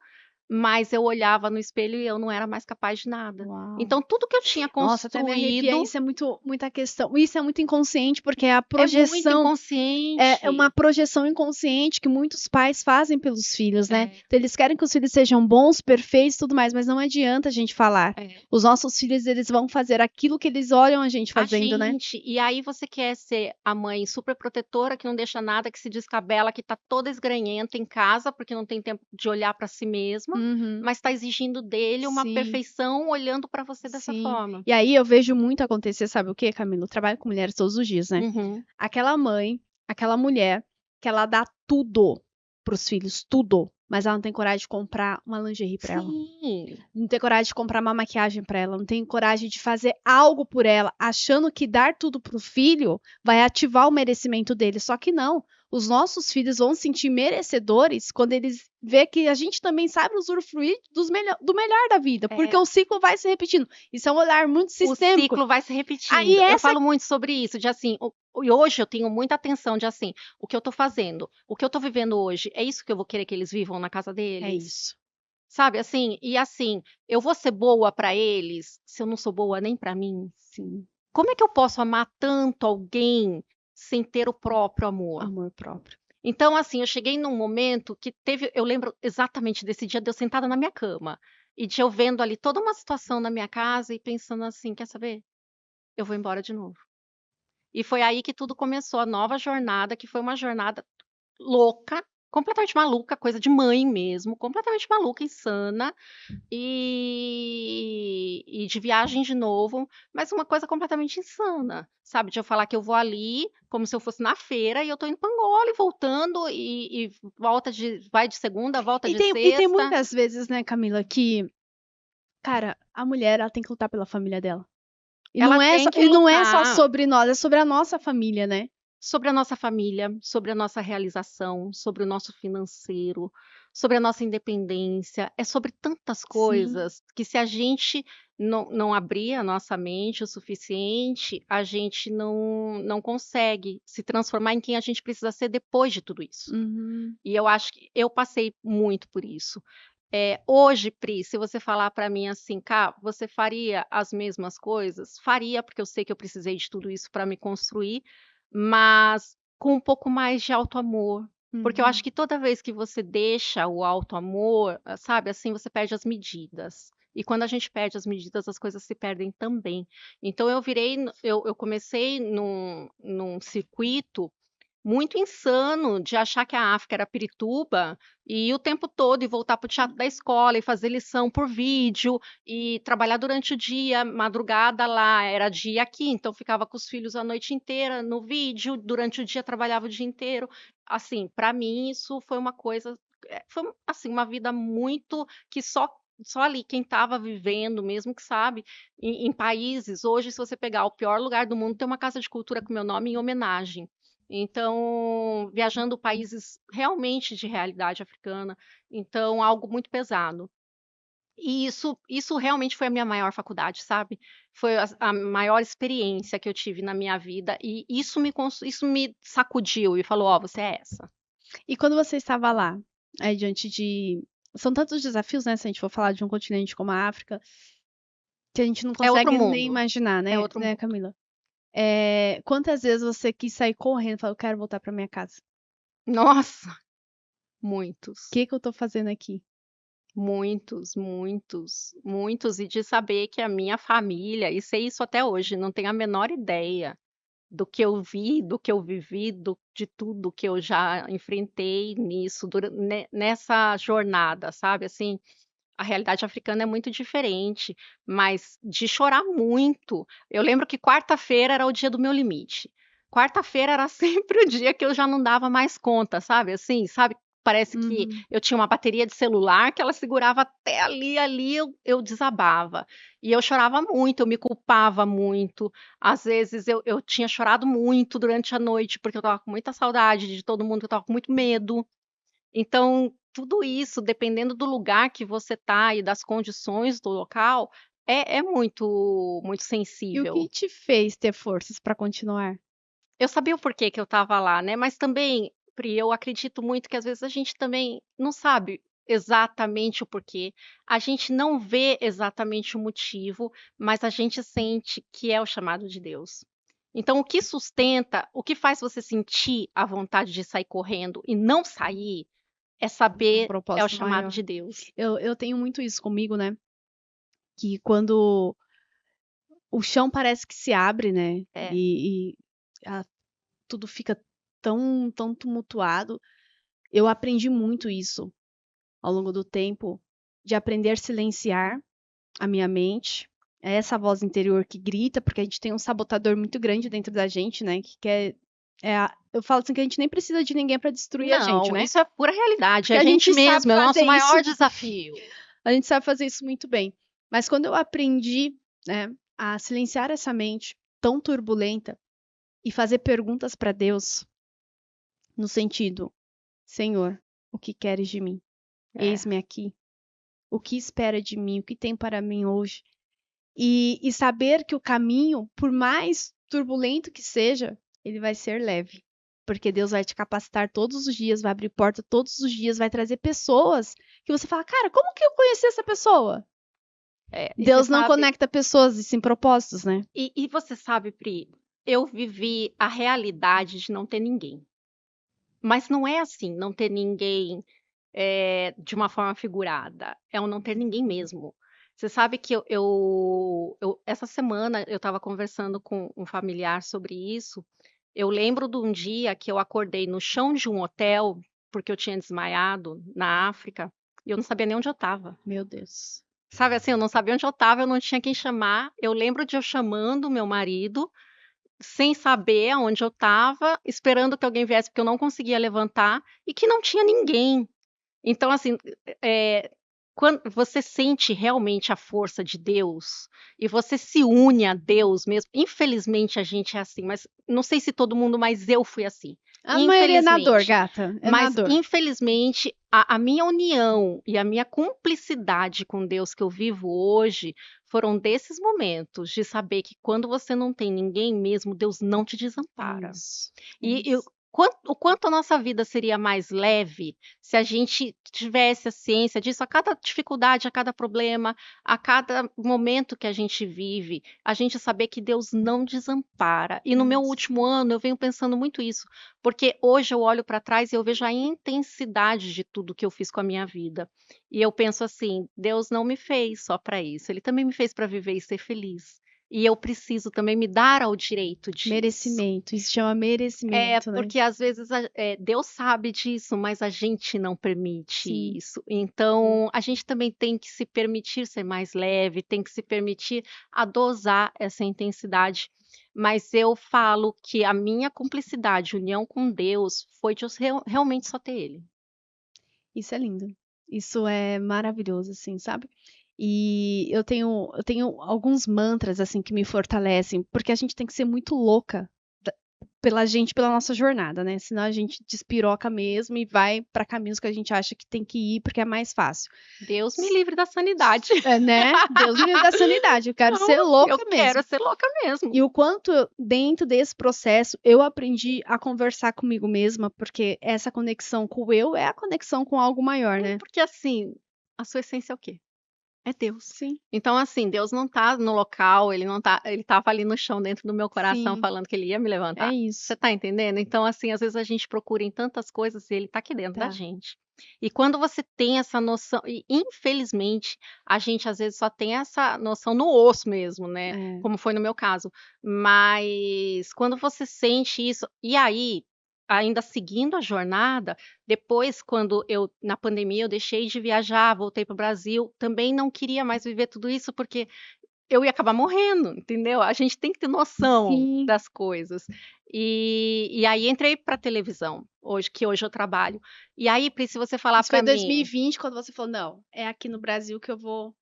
mas eu olhava no espelho e eu não era mais capaz de nada. Uau. Então tudo que eu tinha Nossa, até me arrepia, construído isso é muito muita questão, isso é muito inconsciente, porque é a é muito projeção. É uma inconsciente. projeção inconsciente que muitos pais fazem pelos filhos, né. É, Então eles querem que os filhos sejam bons, perfeitos e tudo mais, mas não adianta a gente falar. é. Os nossos filhos, eles vão fazer aquilo que eles olham a gente A fazendo, né. gente, e aí você quer ser a mãe super protetora, que não deixa nada, que se descabela, que tá toda esgranhenta em casa, porque não tem tempo de olhar para si mesma, Uhum. mas está exigindo dele uma Sim, perfeição olhando para você dessa sim. forma. E aí eu vejo muito acontecer, sabe o quê, Camila? Eu trabalho com mulheres todos os dias, né. Uhum. Aquela mãe, aquela mulher que ela dá tudo para os filhos, tudo. mas ela não tem coragem de comprar uma lingerie pra ela. Sim. Não tem coragem de comprar uma maquiagem pra ela, não tem coragem de fazer algo por ela, achando que dar tudo pro filho vai ativar o merecimento dele. Só que não. Os nossos filhos vão se sentir merecedores quando eles vê que a gente também sabe usufruir do melhor da vida, porque o ciclo vai se repetindo. Isso é um olhar muito O sistêmico. ciclo vai se repetindo. Aí Eu essa falo muito sobre isso, de assim, e hoje eu tenho muita atenção de assim, o que eu tô fazendo, o que eu tô vivendo hoje, é isso que eu vou querer que eles vivam na casa é deles? isso. Sabe, assim, e assim, eu vou ser boa pra eles se eu não sou boa nem pra mim? Sim, Como é que eu posso amar tanto alguém sem ter o próprio amor? amor próprio. Então, assim, eu cheguei num momento que teve, eu lembro exatamente desse dia de eu sentada na minha cama e de eu vendo ali toda uma situação na minha casa e pensando assim, quer saber? Eu vou embora de novo. E foi aí que tudo começou, a nova jornada, que foi uma jornada louca, completamente maluca, coisa de mãe mesmo, completamente maluca, insana, e de viagem de novo, mas uma coisa completamente insana, sabe? De eu falar que eu vou ali, como se eu fosse na feira, e eu tô indo pra Angola e voltando, e vai de segunda, volta de E tem sexta. muitas vezes, né, Camila, que, cara, a mulher, ela tem que lutar pela família dela. Ela tem que E não é só lutar sobre nós, é sobre a nossa família, né? sobre a nossa família, sobre a nossa realização, sobre o nosso financeiro, sobre a nossa independência. É sobre tantas Sim. coisas que se a gente não abrir a nossa mente o suficiente, a gente não consegue se transformar em quem a gente precisa ser depois de tudo isso. Uhum. E eu acho que eu passei muito por isso. Hoje, Pri, se você falar para mim assim, cá, você faria as mesmas coisas? Faria, porque eu sei que eu precisei de tudo isso para me construir, mas com um pouco mais de auto-amor. Porque eu acho Uhum. que toda vez que você deixa o auto-amor, sabe, assim, você perde as medidas. E quando a gente perde as medidas, as coisas se perdem também. Então eu comecei num circuito muito insano de achar que a África era Pirituba e ir o tempo todo e voltar para o teatro da escola e fazer lição por vídeo e trabalhar durante o dia, madrugada lá era dia aqui, então ficava com os filhos a noite inteira no vídeo, durante o dia trabalhava o dia inteiro. Assim, para mim isso foi uma coisa, foi assim, uma vida muito que só ali quem estava vivendo mesmo que sabe, em países, hoje se você pegar o pior lugar do mundo, tem uma casa de cultura com meu nome em homenagem. Então, viajando países realmente de realidade africana, então algo muito pesado. E isso realmente foi a minha maior faculdade, sabe? Foi a maior experiência que eu tive na minha vida e isso me sacudiu e falou: "Ó, você é essa". E quando você estava lá, diante de. São tantos desafios, né? Se a gente for falar de um continente como a África, que a gente não É outro consegue nem mundo, imaginar, é né, outro mundo. Camila? Quantas vezes você quis sair correndo e falar, eu quero voltar pra minha casa? Nossa, O muitos. que que eu tô fazendo aqui? Muitos, muitos, muitos, e de saber que a minha família, e sei isso até hoje, não tenho a menor ideia do que eu vi, do que eu vivi, de tudo que eu já enfrentei nisso, nessa jornada, sabe? Assim, a realidade africana é muito diferente, mas de chorar muito. Eu lembro que quarta-feira era o dia do meu limite. Quarta-feira era sempre o dia que eu já não dava mais conta, sabe? Assim, sabe? Parece que Uhum. eu tinha uma bateria de celular que ela segurava até ali eu desabava. E eu chorava muito, eu me culpava muito. Às vezes eu tinha chorado muito durante a noite, porque eu estava com muita saudade de todo mundo, eu estava com muito medo. Então, tudo isso, dependendo do lugar que você está e das condições do local, é muito, muito E o que sensível. te fez ter forças pra continuar? Eu sabia o porquê que eu estava lá, né? Mas também, Pri, eu acredito muito que às vezes a gente também não sabe exatamente o porquê. A gente não vê exatamente o motivo, mas a gente sente que é o chamado de Deus. Então, o que sustenta, o que faz você sentir a vontade de sair correndo e não sair, é Um saber é o propósito chamado maior. de Deus. Eu tenho muito isso comigo, né? Que quando o chão parece que se abre, né? É, E tudo fica tão tumultuado. Eu aprendi muito isso ao longo do tempo, de aprender a silenciar a minha mente. É essa voz interior que grita, porque a gente tem um sabotador muito grande dentro da gente, né? Que quer Eu falo assim que a gente nem precisa de ninguém pra destruir a gente, Não, né? isso é pura realidade. Que É a a gente gente sabe mesmo, é o nosso fazer maior isso. desafio. A gente sabe fazer isso muito bem. Mas quando eu aprendi, né, a silenciar essa mente tão turbulenta e fazer perguntas pra Deus, no sentido, Senhor, o que queres de mim? É, Eis-me aqui. O que espera de mim? O que tem para mim hoje? E saber que o caminho, por mais turbulento que seja, ele vai ser leve. Porque Deus vai te capacitar todos os dias, vai abrir porta todos os dias, vai trazer pessoas que você fala, cara, como que eu conheci essa pessoa? e você Deus não sabe, conecta pessoas e sim propósitos, né? e você sabe, Pri, eu vivi a realidade de não ter ninguém. Mas não é assim, não ter ninguém de uma forma figurada, é o não ter ninguém mesmo. Você sabe que essa semana eu estava conversando com um familiar sobre isso. Eu lembro de um dia que eu acordei no chão de um hotel, porque eu tinha desmaiado na África, e eu não sabia nem onde eu estava. Meu Deus. Sabe assim, eu não sabia onde eu estava, eu não tinha quem chamar. Eu lembro de eu chamando meu marido, sem saber aonde eu estava, esperando que alguém viesse, porque eu não conseguia levantar, e que não tinha ninguém. Então, assim, quando você sente realmente a força de Deus e você se une a Deus mesmo, infelizmente a gente é assim, mas não sei se todo mundo, mas eu fui assim. A maioria é na dor, Infelizmente. gata. É na Mas, dor. infelizmente, a minha união e a minha cumplicidade com Deus que eu vivo hoje foram desses momentos de saber que quando você não tem ninguém mesmo, Deus não te desampara. Isso. E o quanto a nossa vida seria mais leve se a gente tivesse a ciência disso, a cada dificuldade, a cada problema, a cada momento que a gente vive, a gente saber que Deus não desampara. E no meu Isso. último ano eu venho pensando muito isso, porque hoje eu olho para trás e eu vejo a intensidade de tudo que eu fiz com a minha vida. E eu penso assim, Deus não me fez só para isso, Ele também me fez para viver e ser feliz. E eu preciso também me dar ao direito disso. Merecimento. Isso chama merecimento, né? Porque às vezes Deus sabe disso, mas a gente não permite Sim. isso. Então, a gente também tem que se permitir ser mais leve, tem que se permitir a dosar essa intensidade. Mas eu falo que a minha cumplicidade, união com Deus, foi de eu realmente só ter Ele. Isso é lindo. Isso é maravilhoso, assim, sabe? E eu tenho alguns mantras, assim, que me fortalecem, porque a gente tem que ser muito louca pela gente, pela nossa jornada, né? Senão a gente despiroca mesmo e vai para caminhos que a gente acha que tem que ir porque é mais fácil. Deus me livre da sanidade. É, né? Deus me livre da sanidade. Eu quero ser louca Eu mesmo. quero ser louca mesmo. E o quanto dentro desse processo eu aprendi a conversar comigo mesma, porque essa conexão com o eu é a conexão com algo maior, né? Porque assim, a sua essência é o quê? É Deus. Sim, Então, assim, Deus não tá no local, ele estava ali no chão dentro do meu coração sim, falando que ele ia me é levantar. isso. Você tá entendendo? Então, assim, às vezes a gente procura em tantas coisas e ele tá aqui dentro da Tá. gente. E quando você tem essa noção, e infelizmente a gente às vezes só tem essa noção no osso mesmo, né? É. Como foi no meu caso. Mas quando você sente isso, e aí, ainda seguindo a jornada, depois, quando na pandemia, eu deixei de viajar, voltei para o Brasil, também não queria mais viver tudo isso, porque eu ia acabar morrendo, entendeu? A gente tem que ter noção Sim. das coisas. E aí entrei para televisão, que hoje eu trabalho. E aí, Pri, se você falar Isso foi para em mim, 2020, quando você falou, não, é aqui no Brasil que eu vou.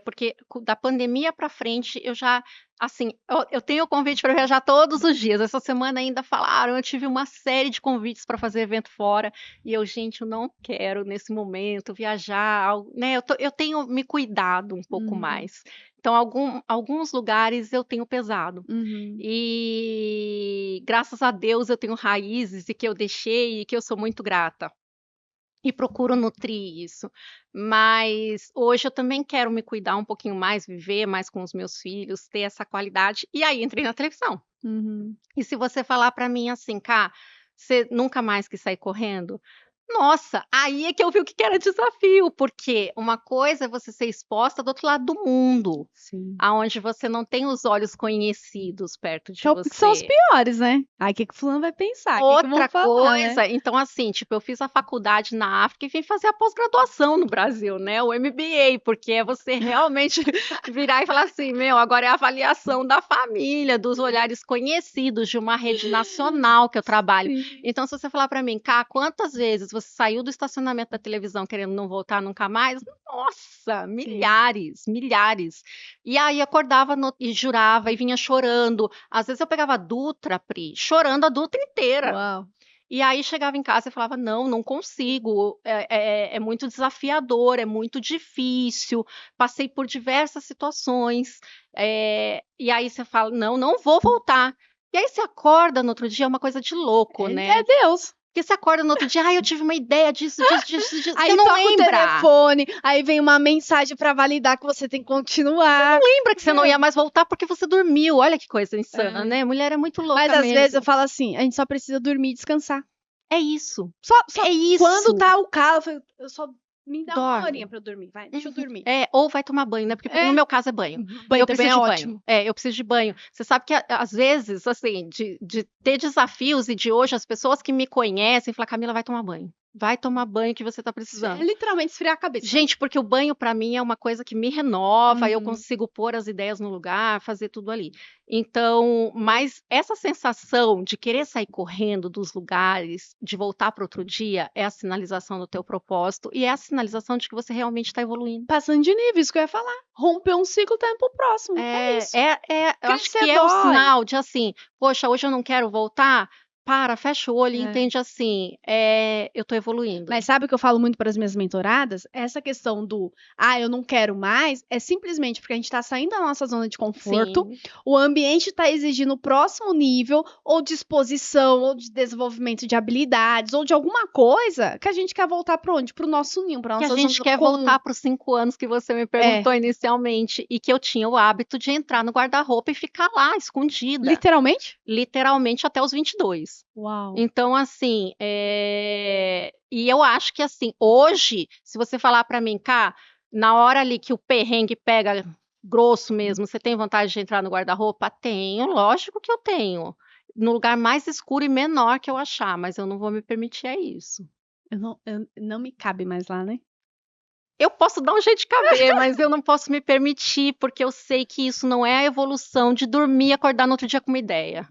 porque da pandemia para frente, eu já, assim, eu tenho convite para viajar todos os dias. Essa semana ainda falaram, eu tive uma série de convites para fazer evento fora, e eu, gente, eu não quero nesse momento viajar, né? Eu tenho me cuidado um pouco Uhum, mais. Então, alguns lugares eu tenho pesado. uhum. E graças a Deus eu tenho raízes e que eu deixei e que eu sou muito grata. E procuro nutrir isso. Mas hoje eu também quero me cuidar um pouquinho mais, viver mais com os meus filhos, ter essa qualidade. E aí entrei na televisão. Uhum. E se você falar para mim assim, cá, você nunca mais quis sair correndo? Nossa, aí é que eu vi o que que era desafio, porque uma coisa é você ser exposta do outro lado do mundo, Sim. aonde você não tem os olhos conhecidos perto de Que são os você. piores, né? Aí o que que fulano vai pensar? O que que vão Outra falar, né? coisa, então assim, tipo, eu fiz a faculdade na África e vim fazer a pós-graduação no Brasil, né? O MBA, porque é você realmente virar e falar assim, meu, agora é a avaliação da família, dos olhares conhecidos de uma rede nacional que eu trabalho. Sim. Então, se você falar pra mim, Cá, quantas vezes você saiu do estacionamento da televisão querendo não voltar nunca mais? Nossa, milhares, milhares. E aí acordava e jurava e vinha chorando. Às vezes eu pegava a Dutra, Pri, chorando a Dutra inteira. Uau. E aí chegava em casa e falava: não, não consigo, é muito desafiador, é muito difícil, passei por diversas situações. E aí você fala: não, não vou voltar. E aí você acorda no outro dia, é uma coisa de louco, É né? Deus. Porque você acorda no outro dia, eu tive uma ideia disso, disso, disso, disso. Aí Você não toca o lembra. telefone, aí vem uma mensagem pra validar que você tem que continuar. Lembra que você não ia mais voltar porque você dormiu. Olha que coisa insana, né? Mulher é muito louca Mas às mesmo. vezes eu falo assim, a gente só precisa dormir e descansar. É isso. Só É isso. quando tá o calo, eu só me dá uma Dorme. horinha pra eu dormir, vai, deixa eu dormir. Ou vai tomar banho, né? Porque no meu caso é banho. Banho Eu também preciso é de ótimo. banho. Eu preciso de banho. Você sabe que às vezes, assim, de ter desafios e de hoje as pessoas que me conhecem falam, Camila, vai tomar banho. Vai tomar banho que você tá É precisando. literalmente esfriar a cabeça. Gente, porque o banho pra mim é uma coisa que me renova, eu Uhum. consigo pôr as ideias no lugar, fazer tudo ali. Então, mas essa sensação de querer sair correndo dos lugares, de voltar para outro dia, é a sinalização do teu propósito e é a sinalização de que você realmente está evoluindo. Passando de nível, isso que eu ia falar. Romper um ciclo, tá indo pro próximo. É isso. Eu acho que Crescer é o dói. sinal de assim, poxa, hoje eu não quero voltar, para, fecha o olho e entende assim, eu tô evoluindo. Mas sabe o que eu falo muito para as minhas mentoradas? Essa questão do, eu não quero mais, é simplesmente porque a gente tá saindo da nossa zona de conforto, Sim. o ambiente tá exigindo o próximo nível, ou de exposição, ou de desenvolvimento de habilidades, ou de alguma coisa que a gente quer voltar para onde? Pro nosso ninho, pra Que nossa a gente zona quer comum. voltar para os 5 anos que você me perguntou inicialmente, e que eu tinha o hábito de entrar no guarda-roupa e ficar lá, escondida. Literalmente? Literalmente até os 22. Uau. Então, assim, e eu acho que, assim, hoje, se você falar para mim, Cá, na hora ali que o perrengue pega grosso mesmo, você tem vontade de entrar no guarda-roupa? Tenho, lógico que eu tenho. No lugar mais escuro e menor que eu achar, mas eu não vou me permitir isso. Não me cabe mais lá, né? Eu posso dar um jeito de caber, mas eu não posso me permitir, porque eu sei que isso não é a evolução de dormir e acordar no outro dia com uma ideia.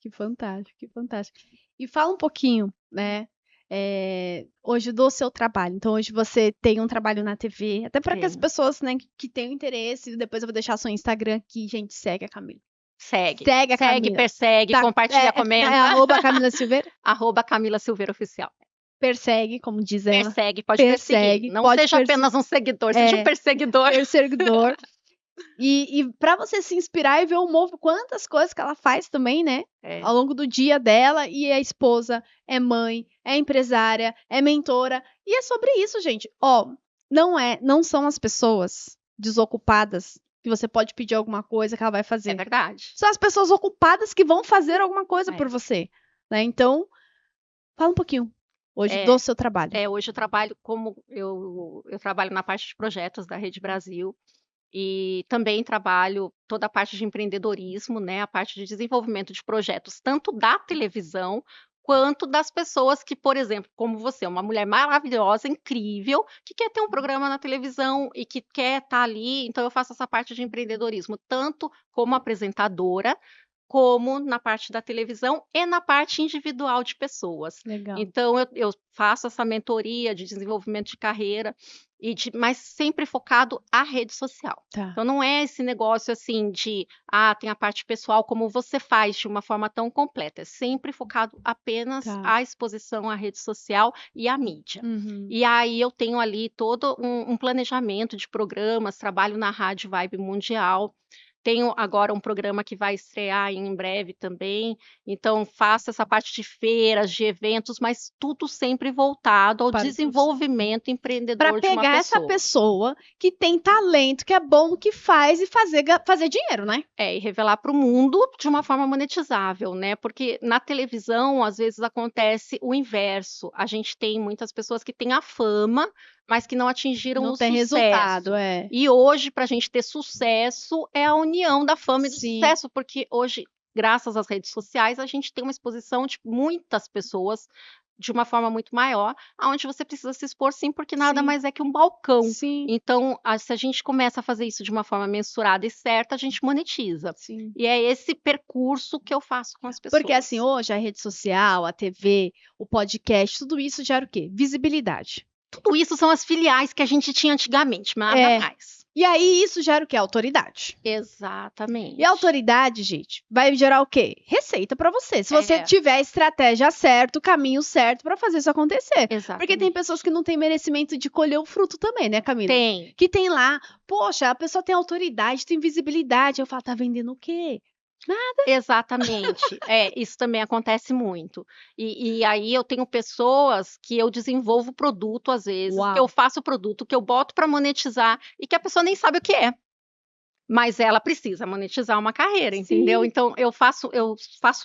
Que fantástico, que fantástico. E fala um pouquinho, né? Hoje do seu trabalho. Então, hoje você tem um trabalho na TV, até para que as Tenho. pessoas, né, que tenham interesse, depois eu vou deixar seu Instagram aqui, gente, segue a Camila. Segue, Segue a Camila. persegue, compartilha, comenta. Arroba Camila Silveira. Arroba Camila Silveira Oficial. Persegue, como diz ela. Persegue, pode perseguir. Não seja apenas um seguidor, seja um perseguidor. Perseguidor. E para você se inspirar e ver o Move, quantas coisas que ela faz também, né? Ao longo do dia dela, e é esposa, é mãe, é empresária, é mentora. E é sobre isso, gente. Não são as pessoas desocupadas que você pode pedir alguma coisa que ela vai fazer. É verdade. São as pessoas ocupadas que vão fazer alguma coisa por você. Né? Então, fala um pouquinho hoje do seu trabalho. Hoje eu trabalho eu trabalho na parte de projetos da Rede Brasil. E também trabalho toda a parte de empreendedorismo, né, a parte de desenvolvimento de projetos, tanto da televisão, quanto das pessoas que, por exemplo, como você, uma mulher maravilhosa, incrível, que quer ter um programa na televisão e que quer estar ali. Então, eu faço essa parte de empreendedorismo, tanto como apresentadora, como na parte da televisão e na parte individual de pessoas. Legal. Então, eu faço essa mentoria de desenvolvimento de carreira, mas sempre focado à rede social. Tá. Então, não é esse negócio assim de, tem a parte pessoal, como você faz de uma forma tão completa. É sempre focado apenas à exposição à rede social e à mídia. E aí eu tenho ali todo um planejamento de programas, trabalho na Rádio Vibe Mundial, Tenho agora um programa que vai estrear em breve também, então faço essa parte de feiras, de eventos, mas tudo sempre voltado ao Para desenvolvimento para empreendedor de uma pegar essa pessoa. pessoa que tem talento, que é bom no que faz e fazer dinheiro, né? E revelar para o mundo de uma forma monetizável, né? Porque na televisão, às vezes, acontece o inverso. A gente tem muitas pessoas que têm a fama, mas que não atingiram Não o tem resultado, sucesso. é. E hoje, para a gente ter sucesso, é a união da fama e do Sim. sucesso, porque hoje, graças às redes sociais, a gente tem uma exposição de muitas pessoas de uma forma muito maior, aonde você precisa se expor sim, porque nada Sim. mais é que um balcão. Sim, Então, se a gente começa a fazer isso de uma forma mensurada e certa, a gente monetiza. sim. E é esse percurso que eu faço com as pessoas. Porque assim, hoje a rede social, a TV, o podcast, tudo isso gera o quê? Visibilidade. Tudo isso são as filiais que a gente tinha antigamente, nada É. mais. E aí isso gera o quê? Autoridade. Exatamente. E a autoridade, gente, vai gerar o quê? Receita pra você. Se você É. tiver a estratégia certa, o caminho certo pra fazer isso acontecer. Exatamente. Porque tem pessoas que não têm merecimento de colher o fruto também, né, Camila? Tem. Que tem lá, poxa, a pessoa tem autoridade, tem visibilidade. Eu falo, tá vendendo o quê? Exatamente. Isso também acontece muito. E aí eu tenho pessoas que eu desenvolvo produto, às vezes, Uau. que eu faço produto, que eu boto para monetizar e que a pessoa nem sabe o que é. Mas ela precisa monetizar uma carreira, entendeu? Sim. Então eu faço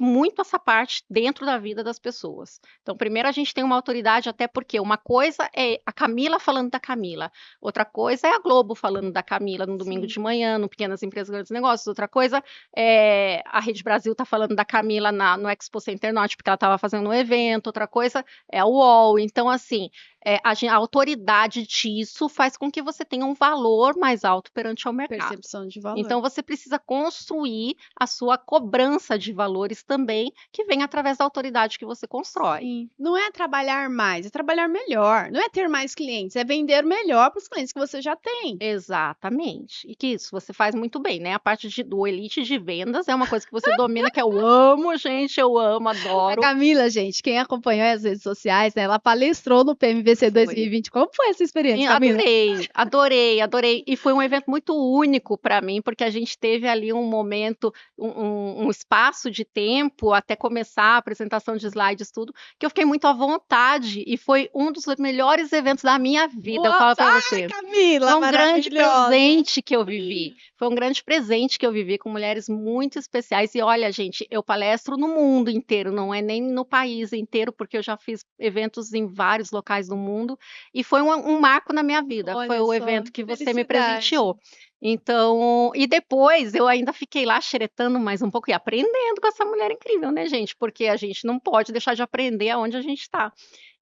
muito essa parte dentro da vida das pessoas. Então, primeiro a gente tem uma autoridade, até porque uma coisa é a Camila falando da Camila, outra coisa é a Globo falando da Camila no domingo Sim. de manhã, no Pequenas Empresas, Grandes Negócios, outra coisa é a Rede Brasil tá falando da Camila no Expo Center Norte, porque ela estava fazendo um evento, outra coisa é a UOL. Então, assim, a autoridade disso faz com que você tenha um valor mais alto perante ao mercado. Percepção de valor. Então, você precisa construir a sua cobrança de valores também, que vem através da autoridade que você constrói. Sim. Não é trabalhar mais, é trabalhar melhor. Não é ter mais clientes, é vender melhor para os clientes que você já tem. Exatamente. E que isso você faz muito bem, né? A parte do elite de vendas é uma coisa que você domina, que eu amo, gente, eu amo, A adoro. Camila, gente, quem acompanhou as redes sociais, né, ela palestrou no PMVC Foi. 2020. Como foi essa experiência, Camila? Adorei. E foi um evento muito único para mim, porque a gente teve ali um momento, um espaço de tempo até começar a apresentação de slides, tudo, que eu fiquei muito à vontade e foi um dos melhores eventos da minha vida, eu falo para você. Camila, Foi um grande maravilhosa. presente que eu vivi. Foi um grande presente que eu vivi com mulheres muito especiais. E olha, gente, eu palestro no mundo inteiro, não é nem no país inteiro, porque eu já fiz eventos em vários locais do mundo. E foi um marco na minha vida. Olha Foi o só, evento que você me felicidade. presenteou. Então, e depois eu ainda fiquei lá xeretando mais um pouco e aprendendo com essa mulher incrível, né, gente? Porque a gente não pode deixar de aprender aonde a gente está.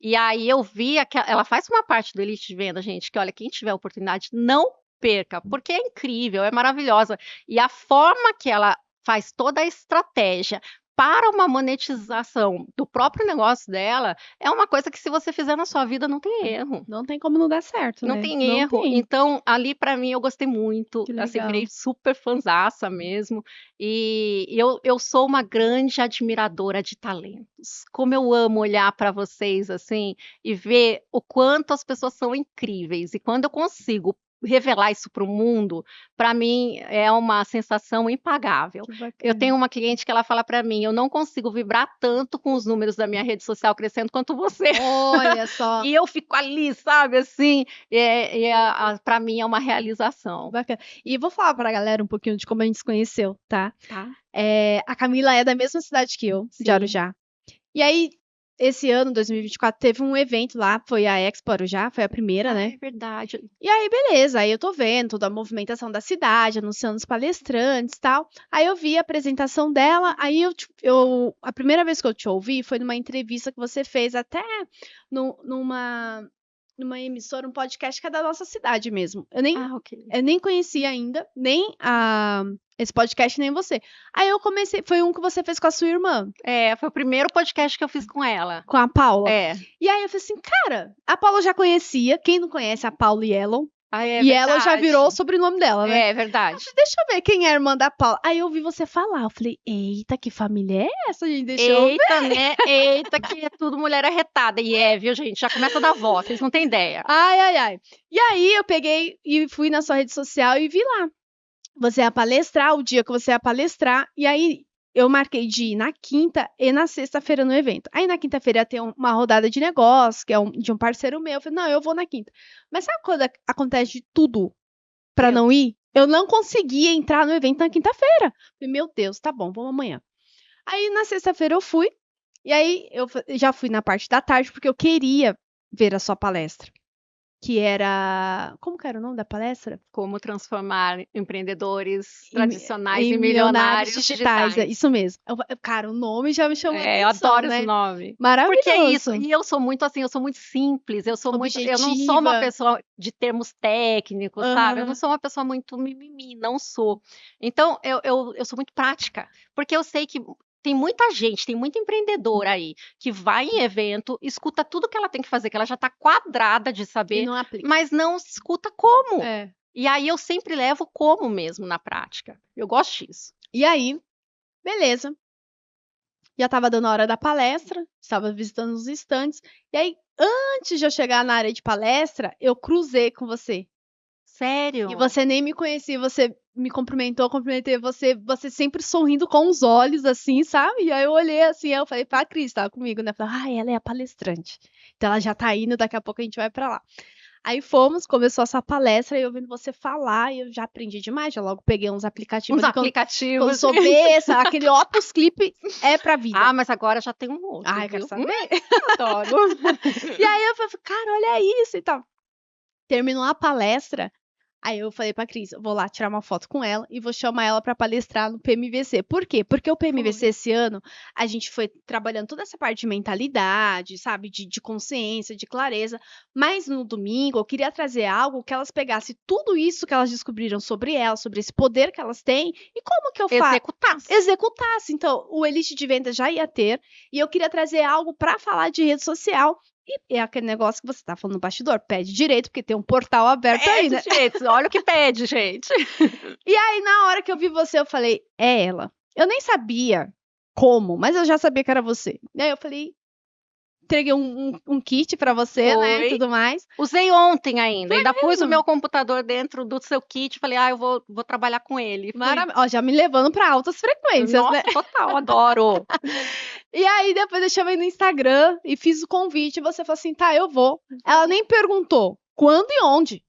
E aí eu vi que ela faz uma parte do Elite de Venda, gente, que olha, quem tiver oportunidade, não perca, porque é incrível, é maravilhosa. E a forma que ela faz toda a estratégia para uma monetização do próprio negócio dela é uma coisa que, se você fizer na sua vida, não tem erro. Não tem como não dar certo, Não né? tem Não erro. tem. Então, ali para mim, eu gostei muito. Que Assim, legal. virei super fanzaça mesmo. E eu sou uma grande admiradora de talentos. Como eu amo olhar para vocês assim e ver o quanto as pessoas são incríveis. E quando eu consigo revelar isso para o mundo, para mim é uma sensação impagável. Que bacana. Eu tenho uma cliente que ela fala para mim: eu não consigo vibrar tanto com os números da minha rede social crescendo quanto você. Olha só. E eu fico ali, sabe, assim, para mim é uma realização. Bacana. E vou falar pra galera um pouquinho de como a gente se conheceu, tá? Tá? A Camila é da mesma cidade que eu, de Sim. Arujá. E aí, esse ano, 2024, teve um evento lá, foi a Expo Arujá, foi a primeira, né? É verdade. E aí, beleza, aí eu tô vendo toda a movimentação da cidade, anunciando os palestrantes e tal. Aí eu vi a apresentação dela, aí a primeira vez que eu te ouvi foi numa entrevista que você fez até numa emissora, um podcast que é da nossa cidade mesmo. Eu nem conhecia ainda, nem esse podcast, nem você. Aí eu comecei, foi um que você fez com a sua irmã. Foi o primeiro podcast que eu fiz com ela. Com a Paula. E aí eu falei assim, cara, a Paula já conhecia, quem não conhece a Paula Yellow? E ela já virou o sobrenome dela, né? É verdade. Deixa eu ver quem é a irmã da Paula. Aí eu ouvi você falar, eu falei, eita, que família é essa, gente? Deixa eu ver. Eita, né? Eita, que é tudo mulher arretada. E viu, gente? Já começa a dar voz, vocês não têm ideia. Ai. E aí eu peguei e fui na sua rede social e vi lá. você ia palestrar, o dia que você ia palestrar, e aí eu marquei de ir na quinta e na sexta-feira no evento. Aí na quinta-feira ia ter uma rodada de negócio, que é de um parceiro meu. Eu falei, não, eu vou na quinta. Mas sabe quando acontece de tudo pra não ir? Eu não conseguia entrar no evento na quinta-feira. Falei, meu Deus, tá bom, vamos amanhã. Aí na sexta-feira eu fui, e aí eu já fui na parte da tarde, porque eu queria ver a sua palestra. Que era. Como que era o nome da palestra? Como transformar empreendedores Em- tradicionais em em milionários digitais. É digitais. isso mesmo. Cara, o nome já me chamou a Eu atenção, adoro esse né? nome. Porque é isso. Maravilhoso. E eu sou muito assim, eu sou muito simples, eu não sou uma Objetiva. pessoa de termos técnicos, sabe? Eu não Aham. sou uma pessoa muito mimimi, não sou. Então, eu sou muito prática, porque eu sei que tem muita gente, tem muito empreendedor aí que vai em evento, escuta tudo que ela tem que fazer, que ela já está quadrada de E saber, não aplica. mas não escuta como. É. E aí eu sempre levo como mesmo na prática. Eu gosto disso. E aí, beleza. Já tava dando a hora da palestra, estava visitando os estandes. E aí, antes de eu chegar na área de palestra, eu cruzei com você. Sério? E você nem me conhecia, você me cumprimentou, cumprimentei você sempre sorrindo com os olhos, assim, sabe? E aí eu olhei assim, eu falei pra Cris, tava comigo, né? Falei, ela é a palestrante. Então ela já tá indo, daqui a pouco a gente vai pra lá. Aí fomos, começou essa palestra, e eu ouvindo você falar, e eu já aprendi demais, já logo peguei uns aplicativos Uns ali, quando eu aplicativos. sou besta, aquele Opus Clip é pra vida. Ah, mas agora já tem um outro, Ai, quero viu? saber. Adoro. E aí eu falei, cara, olha isso e tal. Terminou a palestra, aí eu falei pra Cris, vou lá tirar uma foto com ela e vou chamar ela pra palestrar no PMVC. Por quê? Porque o PMVC Foi. esse ano, a gente foi trabalhando toda essa parte de mentalidade, sabe? De consciência, de clareza. Mas no domingo eu queria trazer algo que elas pegassem tudo isso que elas descobriram sobre elas, sobre esse poder que elas têm, e como que eu faço? Executasse. Executasse. Então, o Elite de Vendas já ia ter, e eu queria trazer algo pra falar de rede social. E é aquele negócio que você tá falando no bastidor, pede direito, porque tem um portal aberto aí, né? Pede, gente. Olha o que pede, gente. E aí, na hora que eu vi você, eu falei, é ela. Eu nem sabia como, mas eu já sabia que era você. E aí eu falei, entreguei um kit pra você, né, e Foi. tudo mais. Usei ontem ainda. Ainda pus o mesmo? meu computador dentro do seu kit. Falei, eu vou trabalhar com ele. Fui. Ó, já me levando pra altas frequências, Nossa, né? total, adoro. E aí, depois eu chamei no Instagram e fiz o convite. E você falou assim, tá, eu vou. Ela nem perguntou quando e onde.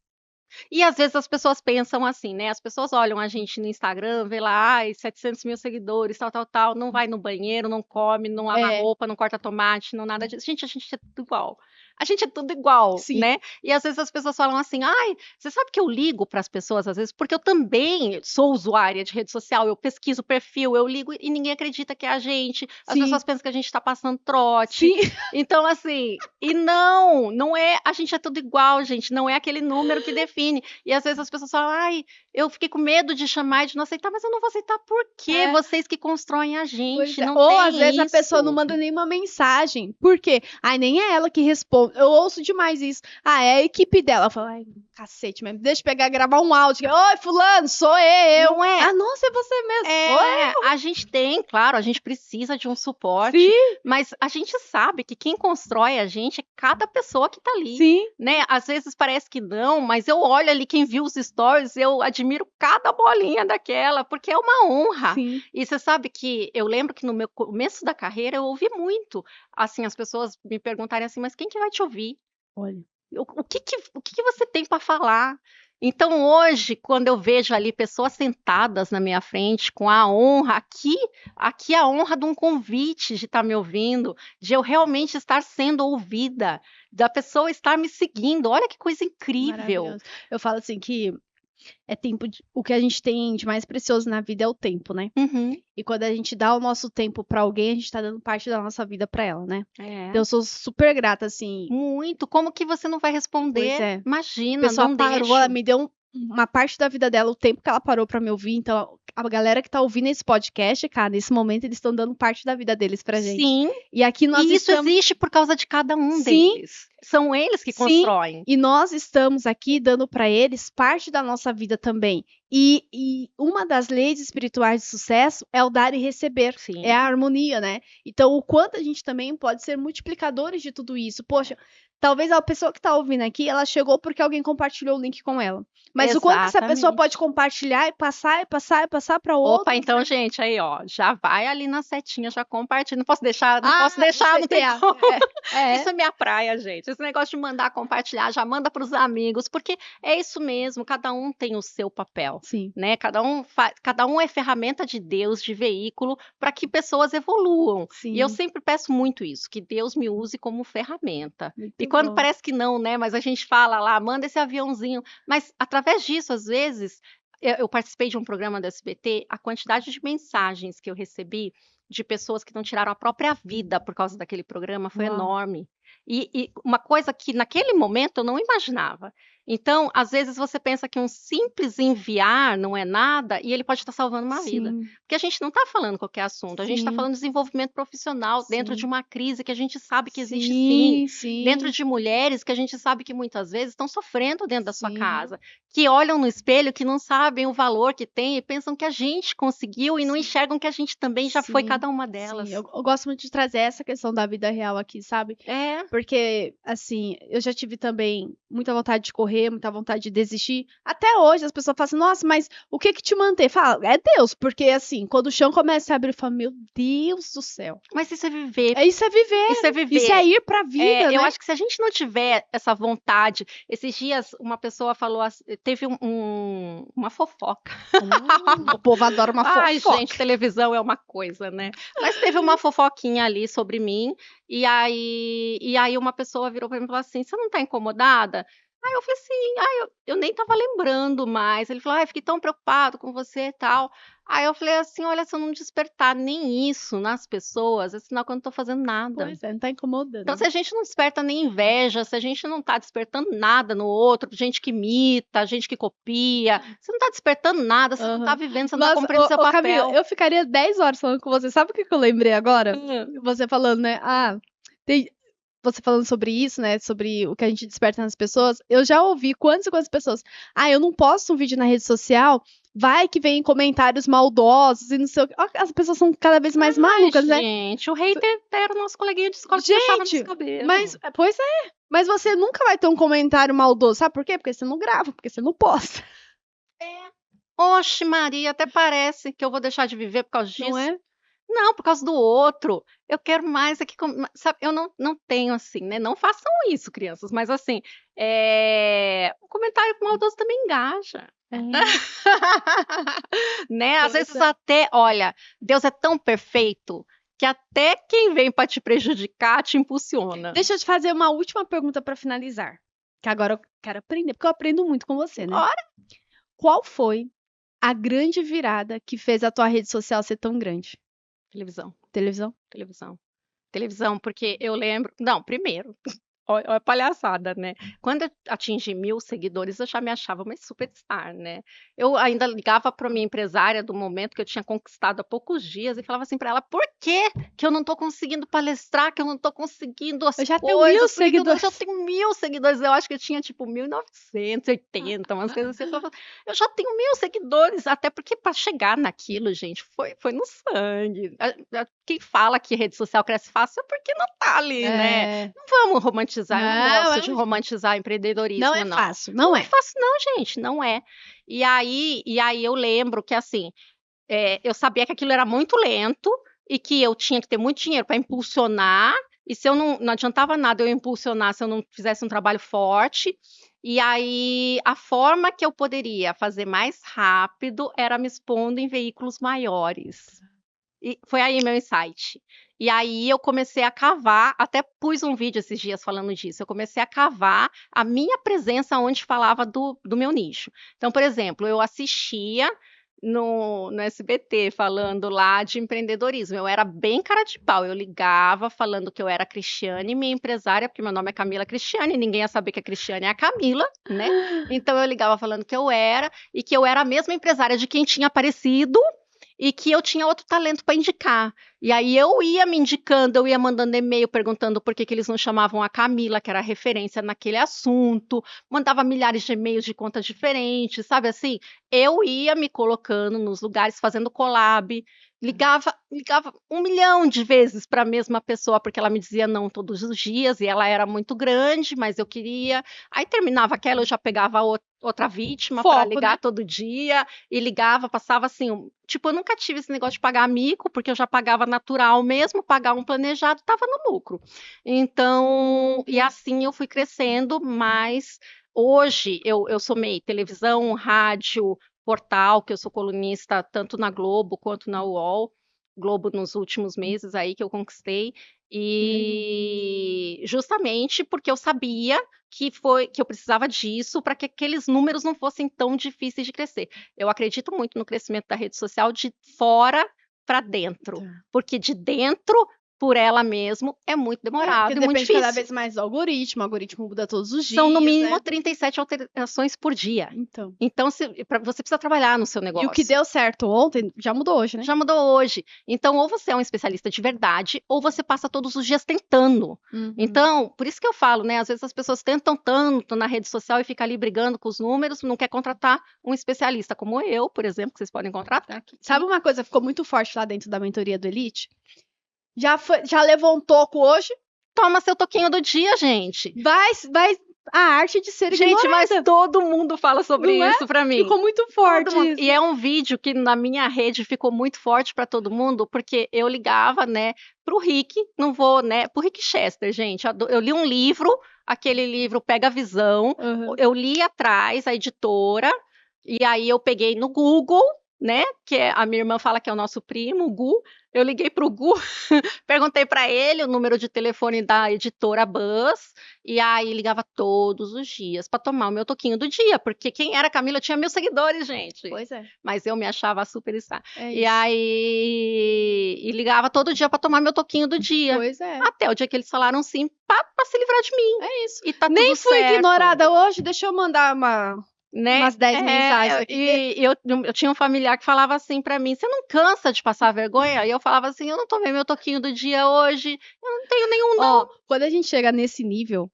E às vezes as pessoas pensam assim, né? As pessoas olham a gente no Instagram, vê lá, ai, 700 mil seguidores, tal, não vai no banheiro, não come, não lava roupa, não corta tomate, não nada disso. Gente, a gente é tudo igual. A gente é tudo igual, Sim. né? E às vezes as pessoas falam assim, ai, você sabe que eu ligo para as pessoas às vezes, porque eu também sou usuária de rede social, eu pesquiso o perfil, eu ligo e ninguém acredita que é a gente. As Sim. pessoas pensam que a gente está passando trote. Sim. Então, assim, e não é, a gente é tudo igual, gente, não é aquele número que define. E às vezes as pessoas falam, ai, eu fiquei com medo de chamar e de não aceitar, mas eu não vou aceitar por quê? É. Vocês que constroem a Pois gente, é. não Ou tem às vezes a isso. pessoa não manda nenhuma mensagem. Por quê? Ai, nem é ela que responde. Eu ouço demais isso. Ah, é a equipe dela. Eu falo, ai, cacete, mas deixa eu pegar e gravar um áudio. Oi, fulano, sou eu. Não é. Ah, nossa, é você mesmo. É, a gente tem, claro, a gente precisa de um suporte, Sim, mas a gente sabe que quem constrói a gente é cada pessoa que tá ali, sim. né? Às vezes parece que não, mas eu olho ali quem viu os stories, eu admiro cada bolinha daquela, porque é uma honra. Sim. E você sabe que eu lembro que no meu começo da carreira eu ouvi muito, assim, as pessoas me perguntarem assim, mas quem que vai te ouvir? Olha. O que você tem para falar? Então, hoje, quando eu vejo ali pessoas sentadas na minha frente com a honra, aqui a honra de um convite de estar me ouvindo, de eu realmente estar sendo ouvida, da pessoa estar me seguindo. Olha que coisa incrível. Maravilhoso. Eu falo assim que é tempo o que a gente tem de mais precioso na vida é o tempo, né? Uhum. E quando a gente dá o nosso tempo pra alguém, a gente tá dando parte da nossa vida pra ela, né? É. Então eu sou super grata, assim. Muito. Como que você não vai responder? Pois é. A Imagina, pessoa não parou, deixo. ela me deu uma parte da vida dela, o tempo que ela parou pra me ouvir. Então, a galera que tá ouvindo esse podcast, cara, nesse momento eles estão dando parte da vida deles pra gente. Sim. E aqui nós E isso estamos... existe por causa de cada um Sim. deles. São eles que Sim. constroem. E nós estamos aqui dando pra eles parte da nossa vida também. E uma das leis espirituais de sucesso é o dar e receber. Sim. É a harmonia, né? Então, o quanto a gente também pode ser multiplicadores de tudo isso. Poxa, talvez a pessoa que tá ouvindo aqui, ela chegou porque alguém compartilhou o link com ela. Mas o quanto essa pessoa Exatamente. pode compartilhar e passar para Opa, outros, então, né? gente, aí, ó, já vai ali na setinha, já compartilha. Não posso deixar, você não tem tem como. é. Isso é minha praia, gente. Esse negócio de mandar compartilhar, já manda para os amigos, porque é isso mesmo, cada um tem o seu papel, Sim. né? Cada um é ferramenta de Deus, de veículo, para que pessoas evoluam. Sim. E eu sempre peço muito isso, que Deus me use como ferramenta. Muito E quando bom. parece que não, né? Mas a gente fala lá, manda esse aviãozinho. Mas através disso, às vezes, eu participei de um programa da SBT, a quantidade de mensagens que eu recebi de pessoas que não tiraram a própria vida por causa daquele programa foi Uau. enorme. E uma coisa que naquele momento eu não imaginava. Então, às vezes você pensa que um simples enviar não é nada e ele pode estar salvando uma vida. Sim. Porque a gente não está falando qualquer assunto, a gente está Sim. falando de desenvolvimento profissional dentro Sim. de uma crise que a gente sabe que existe sim. Sim. Dentro de mulheres que a gente sabe que muitas vezes estão sofrendo dentro da sua Sim. casa, que olham no espelho, que não sabem o valor que tem e pensam que a gente conseguiu e não Sim. enxergam que a gente também já foi Sim. cada uma Sim. delas. Eu gosto muito de trazer essa questão da vida real aqui, sabe? É, Porque, assim, eu já tive também muita vontade de correr, muita vontade de desistir. Até hoje as pessoas falam assim, nossa, mas o que que te mantém? Fala, é Deus, porque assim, quando o chão começa a abrir, eu falo, meu Deus do céu. mas isso é viver, Isso é viver, isso é viver. isso é ir pra vida, É, né? eu acho que se a gente não tiver essa vontade, esses dias uma pessoa falou, teve uma fofoca. O povo adora uma Ai, fofoca. gente, televisão é uma coisa, né? Mas teve uma fofoquinha ali sobre mim, e aí uma pessoa virou para mim e falou assim: você não tá incomodada? Aí eu falei assim, eu nem tava lembrando mais. Ele falou, fiquei tão preocupado com você e tal. Aí eu falei assim, olha, se eu não despertar nem isso nas pessoas, é sinal que eu não tô fazendo nada. Pois é, não tá incomodando. Então, se a gente não desperta nem inveja, se a gente não tá despertando nada no outro, gente que imita, gente que copia, você não tá despertando nada, você não tá vivendo, você não tá Nossa, cumprindo seu papel. Camila, eu ficaria 10 horas falando com você. Sabe o que que eu lembrei agora? Você falando, né? Você falando sobre isso, né? Sobre o que a gente desperta nas pessoas. Eu já ouvi quantas e quantas pessoas. Eu não posto um vídeo na rede social. Vai que vem comentários maldosos e não sei o que. Ó, as pessoas são cada vez mais malucas, né? Gente, o hater era o nosso coleguinha de escola que deixava nos cabelos. Pois é. Mas você nunca vai ter um comentário maldoso. Sabe por quê? Porque você não grava, porque você não posta. Oxe, Maria, até parece que eu vou deixar de viver por causa disso. Não é? Não, por causa do outro. Eu quero mais aqui. Sabe, eu não tenho assim, né? Não façam isso, crianças, mas assim, o comentário maldoso também engaja. Né? Às vezes até, olha, Deus é tão perfeito que até quem vem para te prejudicar te impulsiona. Deixa eu te fazer uma última pergunta para finalizar. Que agora eu quero aprender, porque eu aprendo muito com você, né? Ora. Qual foi a grande virada que fez a tua rede social ser tão grande? Televisão. Televisão, porque eu lembro. Não, primeiro. Olha a palhaçada, né? Quando eu atingi 1.000 seguidores, eu já me achava uma superstar, né? Eu ainda ligava para minha empresária do momento que eu tinha conquistado há poucos dias e falava assim para ela: por que eu não tô conseguindo palestrar, que eu não tô conseguindo as coisas? Eu já tenho 1.000 seguidores. Eu tenho 1.000 seguidores. Eu acho que eu tinha tipo 1.980, umas coisas assim. Eu já tenho 1.000 seguidores, até porque para chegar naquilo, gente, foi no sangue. Quem fala que rede social cresce fácil é porque não tá ali, né? Não vamos romantizar. Eu não gosto de romantizar empreendedorismo, não. Não é fácil, não, gente, não é. E aí eu lembro que, assim, eu sabia que aquilo era muito lento e que eu tinha que ter muito dinheiro para impulsionar, e se eu não adiantava nada eu impulsionar se eu não fizesse um trabalho forte. E aí, a forma que eu poderia fazer mais rápido era me expondo em veículos maiores. E foi aí meu insight. E aí eu comecei a cavar, até pus um vídeo esses dias falando disso, eu comecei a cavar a minha presença onde falava do meu nicho. Então, por exemplo, eu assistia no SBT falando lá de empreendedorismo, eu era bem cara de pau, eu ligava falando que eu era Cristiane, minha empresária, porque meu nome é Camila Cristiane, ninguém ia saber que a Cristiane é a Camila, né? Então eu ligava falando que eu era, e que eu era a mesma empresária de quem tinha aparecido, e que eu tinha outro talento para indicar. E aí eu ia me indicando, eu ia mandando e-mail perguntando por que eles não chamavam a Camila, que era a referência naquele assunto, mandava milhares de e-mails de contas diferentes, sabe assim? eu ia me colocando nos lugares, fazendo collab, ligava 1 milhão de vezes para a mesma pessoa, porque ela me dizia não todos os dias, e ela era muito grande, mas eu queria. Aí terminava aquela, eu já pegava outra vítima para Foco, ligar né? todo dia, e ligava, passava assim, tipo, eu nunca tive esse negócio de pagar mico, porque eu já pagava natural mesmo, pagar um planejado, estava no lucro. Então, e assim eu fui crescendo, mas hoje eu somei televisão, rádio, portal, que eu sou colunista tanto na Globo quanto na UOL. Globo nos últimos meses aí que eu conquistei, e justamente porque eu sabia que eu precisava disso para que aqueles números não fossem tão difíceis de crescer. Eu acredito muito no crescimento da rede social de fora para dentro, Tá. porque de dentro por ela mesmo é muito demorado Porque e muito depende cada difícil. vez mais do algoritmo, o algoritmo muda todos os São no dias, mínimo né? 37 alterações por dia. Então. Então, você precisa trabalhar no seu E o que negócio. deu certo ontem já mudou hoje, né? Já mudou hoje. Então, ou você é um especialista de verdade, ou você passa todos os dias tentando. Uhum. Então, por isso que eu falo, né? Às vezes as pessoas tentam tanto na rede social e ficam ali brigando com os números, não quer contratar um especialista como eu, por exemplo, que vocês podem contratar. Sabe uma coisa que ficou muito forte lá dentro da mentoria do Elite? Já levou um toco hoje? Toma seu toquinho do dia, gente. Vai a arte de ser Gente, ignorada. mas todo mundo fala sobre Não é? isso pra mim. Ficou muito forte Todo mundo. isso. E é um vídeo que na minha rede ficou muito forte para todo mundo, porque eu ligava, né, pro Rick, não vou, né, pro Rick Chester, gente. Eu li um livro, aquele livro Pega a Visão, Uhum. eu li atrás, a editora, e aí eu peguei no Google, né, que a minha irmã fala que é o nosso primo, o Gu. Eu liguei pro Gu, perguntei para ele o número de telefone da editora Buzz, e aí ligava todos os dias para tomar o meu toquinho do dia, porque quem era a Camila, eu tinha 1.000 seguidores, gente. Pois é. Mas eu me achava superstar. É E isso. aí ligava todo dia para tomar meu toquinho do dia. Pois é. Até o dia que eles falaram sim, para se livrar de mim. É isso. E tá Nem tudo fui certo, ignorada hoje, deixa eu mandar né? umas 10 mensagens aqui. E eu tinha um familiar que falava assim para mim: você não cansa de passar vergonha? E eu falava assim: eu não tomei meu toquinho do dia hoje, eu não tenho nenhum não. Ó, quando a gente chega nesse nível,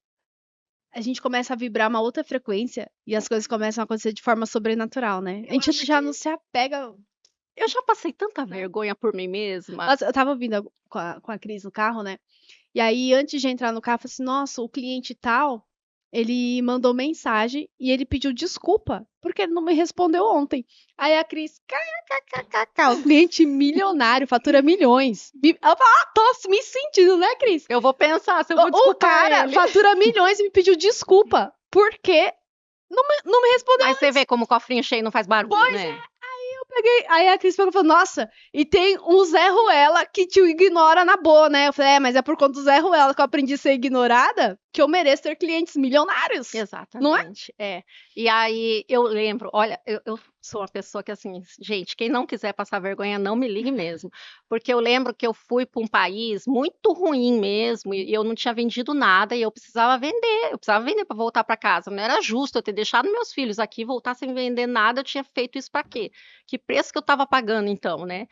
a gente começa a vibrar uma outra frequência e as coisas começam a acontecer de forma sobrenatural, né? A gente acho já que- não se apega. Eu já passei tanta vergonha por mim mesma. Nossa, eu tava ouvindo com a Cris no carro, né? E aí, antes de entrar no carro, eu falei assim: nossa, o cliente tal, ele mandou mensagem e ele pediu desculpa, porque ele não me respondeu ontem. Aí a Cris, kkkk, o cliente milionário, fatura milhões. Ela fala, tô me sentindo, né, Cris? Eu vou pensar se eu vou O desculpar cara ele. fatura milhões e me pediu desculpa, porque não me respondeu. Mas você vê como o cofrinho cheio não faz barulho, Pois né? Aí a Cris pegou e falou, nossa, e tem um Zé Ruela que te ignora na boa, né? Eu falei, mas é por conta do Zé Ruela que eu aprendi a ser ignorada que eu mereço ter clientes milionários. Exatamente. Não é? E aí eu lembro, olha, eu sou uma pessoa que assim, gente, quem não quiser passar vergonha, não me ligue mesmo. Porque eu lembro que eu fui para um país muito ruim mesmo, e eu não tinha vendido nada, e eu precisava vender para voltar para casa. Não era justo eu ter deixado meus filhos aqui e voltar sem vender nada, eu tinha feito isso para quê? Que preço que eu estava pagando então, né?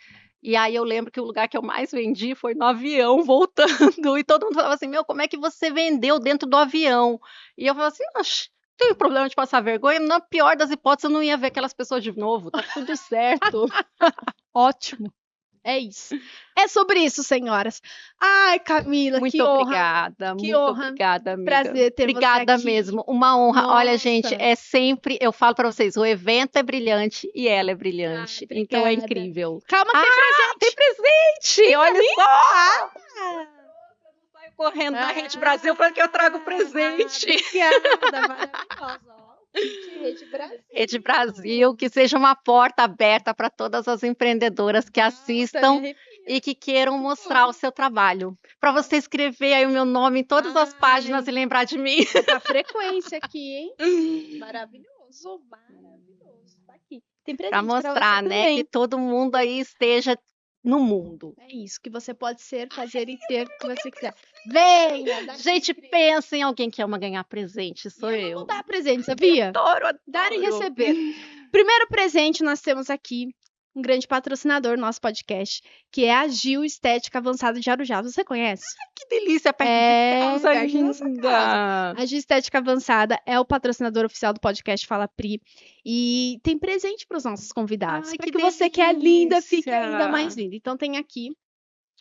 E aí eu lembro que o lugar que eu mais vendi foi no avião, voltando, e todo mundo falava assim, meu, como é que você vendeu dentro do avião? E eu falava assim, oxe, não tem problema de passar vergonha, na pior das hipóteses eu não ia ver aquelas pessoas de novo, tá tudo certo. Ótimo. É isso. É sobre isso, senhoras. Ai, Camila, Muito que honra. obrigada, Que muito honra. obrigada, amiga. Prazer ter Obrigada você aqui. mesmo, uma honra. Olha, Nossa. gente, é sempre, eu falo para vocês, o evento é brilhante e ela é brilhante, então é obrigada. incrível. Calma, tem presente. Tem presente, olha só! Ah, Saio correndo da Rede Brasil para que eu trago presente. Obrigada, maravilhosa. Ó. Rede Brasil. Rede Brasil, que seja uma porta aberta para todas as empreendedodoras que assistam e que queiram mostrar o seu trabalho. Para você escrever aí o meu nome em todas as páginas e lembrar de mim. A frequência aqui, hein? Maravilhoso, maravilhoso. Tá aqui. Tem presente Para mostrar, você né, também. que todo mundo aí esteja no mundo. É isso, que você pode ser, fazer e ter o que você quiser. Venha! Gente, pensa em alguém que ama ganhar presente, sou eu. Vou dar presente, sabia? Adoro. Dar e receber. Primeiro presente nós temos aqui um grande patrocinador do nosso podcast, que é a Gil Estética Avançada de Arujá. Você conhece? Que delícia, perto de casa perto da nossa ainda. A Gil Estética Avançada é o patrocinador oficial do podcast Fala Pri. E tem presente para os nossos convidados. Ai, Para que que você que é linda fique delícia. ainda mais linda. Então tem aqui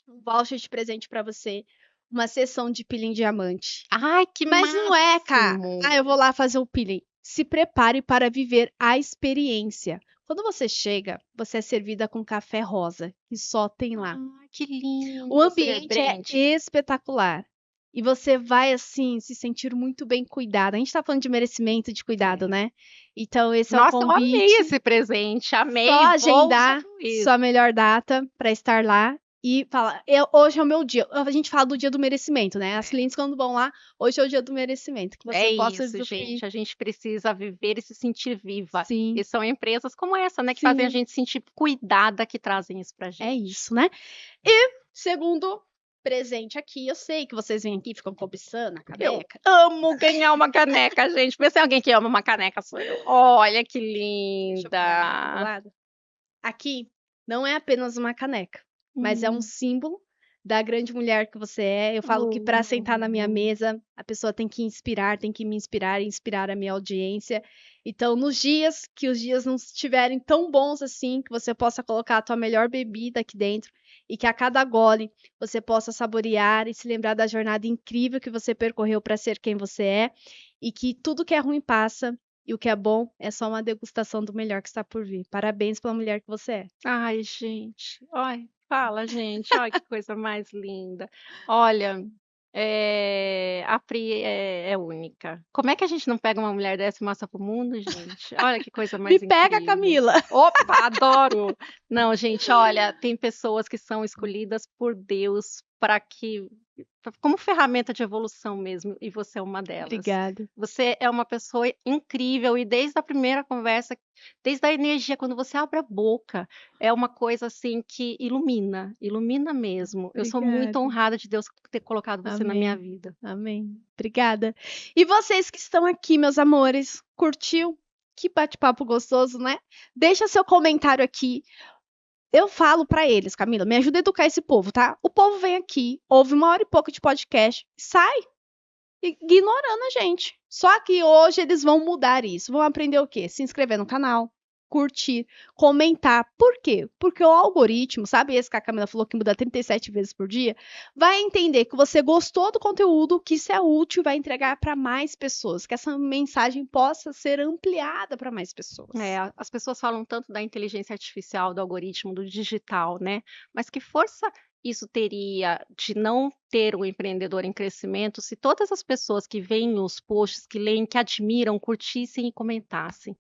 um voucher de presente para você, uma sessão de peeling diamante. Ai, que Mas não é, cara. máximo. Eu vou lá fazer o peeling. Se prepare para viver a experiência. Quando você chega, você é servida com café rosa, que só tem lá. Ai, que lindo. O ambiente é Brand. espetacular. E você vai, assim, se sentir muito bem cuidada. A gente tá falando de merecimento, de cuidado, né? Então, esse é o Nossa, eu amei convite. esse presente. Amei. Só Vou agendar usufruir. sua melhor data para estar lá e falar, hoje é o meu dia. A gente fala do dia do merecimento, né? As clientes quando vão lá, hoje é o dia do merecimento. Que você É possa isso, usufruir. gente. A gente precisa viver e se sentir viva. Sim. E são empresas como essa, né? Que Sim. fazem a gente sentir cuidada, que trazem isso pra gente. É isso, né? E, segundo presente aqui, eu sei que vocês vêm aqui e ficam cobiçando a caneca. Eu amo ganhar uma caneca, gente. Pensa em alguém que ama uma caneca, sou eu. Olha que Deixa eu colocar aqui do linda. lado. Aqui não é apenas uma caneca, mas é um símbolo da grande mulher que você é. Eu falo que para sentar na minha mesa, a pessoa tem que inspirar, tem que me inspirar e inspirar a minha audiência. Então, nos dias que os dias não estiverem tão bons assim, que você possa colocar a tua melhor bebida aqui dentro e que a cada gole você possa saborear e se lembrar da jornada incrível que você percorreu para ser quem você é e que tudo que é ruim passa e o que é bom é só uma degustação do melhor que está por vir. Parabéns pela mulher que você é. Ai, gente. Ai, fala, gente. Olha que coisa mais linda. Olha, a Pri é única. Como é que a gente não pega uma mulher dessa e mostra pro mundo, gente? Olha que coisa mais Me pega, incrível. Camila! Opa, adoro! Não, gente, olha, tem pessoas que são escolhidas por Deus para que como ferramenta de evolução mesmo, e você é uma delas. Obrigada. Você é uma pessoa incrível e desde a primeira conversa, desde a energia, quando você abre a boca, é uma coisa assim que ilumina mesmo. Eu sou muito Obrigada. honrada de Deus ter colocado você na minha Amém. vida. Amém. Obrigada. E vocês que estão aqui, meus amores, curtiu? Que bate-papo gostoso, né? Deixa seu comentário aqui. Eu falo pra eles, Camila, me ajuda a educar esse povo, tá? O povo vem aqui, ouve 1h e pouco de podcast, sai ignorando a gente. Só que hoje eles vão mudar isso. Vão aprender o quê? Se inscrever no canal, curtir, comentar. Por quê? Porque o algoritmo, sabe esse que a Camila falou que muda 37 vezes por dia? Vai entender que você gostou do conteúdo, que isso é útil e vai entregar para mais pessoas, que essa mensagem possa ser ampliada para mais pessoas. As pessoas falam tanto da inteligência artificial, do algoritmo, do digital, né? Mas que força isso teria de não ter um empreendedor em crescimento se todas as pessoas que veem os posts, que leem, que admiram, curtissem e comentassem?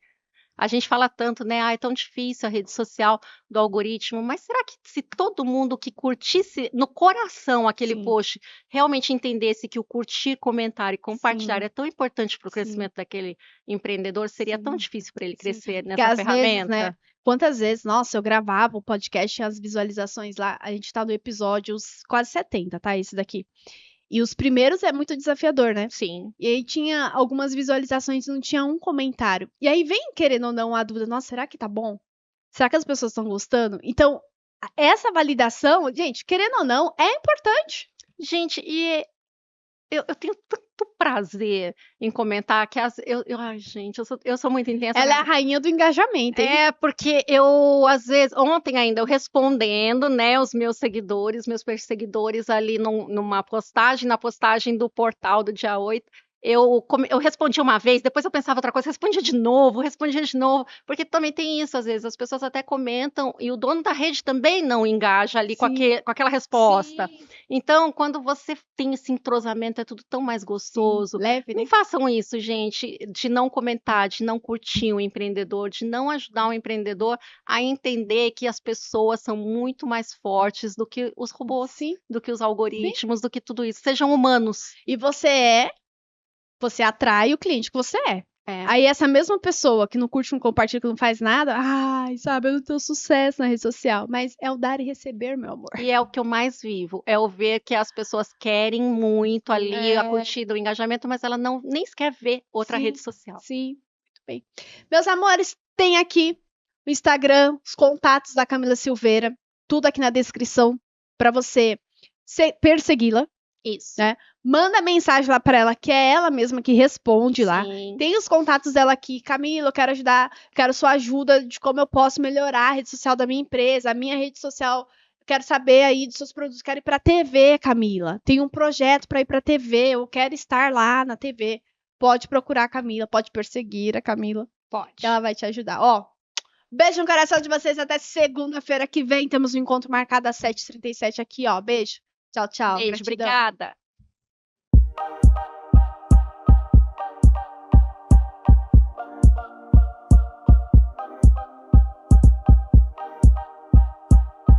A gente fala tanto, né? É tão difícil a rede social do algoritmo, mas será que se todo mundo que curtisse no coração aquele post realmente entendesse que o curtir, comentar e compartilhar é tão importante para o crescimento daquele empreendedor, seria tão difícil para ele crescer nessa ferramenta? Vezes, né? Quantas vezes, nossa, eu gravava o podcast, as visualizações lá, a gente tá no episódio quase 70, tá? Esse daqui. E os primeiros é muito desafiador, né? Sim. E aí tinha algumas visualizações e não tinha um comentário. E aí vem, querendo ou não, a dúvida, nossa, será que tá bom? Será que as pessoas estão gostando? Então, essa validação, gente, querendo ou não, é importante. Gente, e eu tenho tanto prazer em comentar que ai, gente, eu sou muito intensa. Ela é a rainha do engajamento, hein? Porque eu, às vezes, ontem ainda, eu respondendo, né, os meus seguidores, meus perseguidores ali numa postagem, na postagem do portal do dia 8, eu respondi uma vez, depois eu pensava outra coisa, respondia de novo, porque também tem isso, às vezes, as pessoas até comentam e o dono da rede também não engaja ali com aquela resposta. Sim. Então, quando você tem esse entrosamento, é tudo tão mais gostoso. Leve, né? Não façam isso, gente, de não comentar, de não curtir um empreendedor, de não ajudar um empreendedor a entender que as pessoas são muito mais fortes do que os robôs, do que os algoritmos, do que tudo isso. Sejam humanos. E você atrai o cliente que você é. Aí essa mesma pessoa que não curte, não compartilha, que não faz nada, ai, sabe, eu não tenho sucesso na rede social. Mas é o dar e receber, meu amor. E é o que eu mais vivo, é o ver que as pessoas querem muito ali a curtida, o engajamento, mas ela nem sequer vê outra rede social. Sim, muito bem. Meus amores, tem aqui o Instagram, os contatos da Camila Silveira, tudo aqui na descrição para você persegui-la. Isso. Né? Manda mensagem lá para ela, que é ela mesma que responde lá. Sim. Tem os contatos dela aqui. Camila, eu quero ajudar, quero sua ajuda de como eu posso melhorar a rede social da minha empresa, a minha rede social. Quero saber aí dos seus produtos. Quero ir para TV, Camila. Tem um projeto para ir para TV. Eu quero estar lá na TV. Pode procurar a Camila, pode perseguir a Camila. Pode. Ela vai te ajudar. Ó, beijo no coração de vocês. Até segunda-feira que vem. Temos um encontro marcado às 7h37 aqui, ó. Beijo. Tchau, tchau. Beijo, Gratidão. obrigada.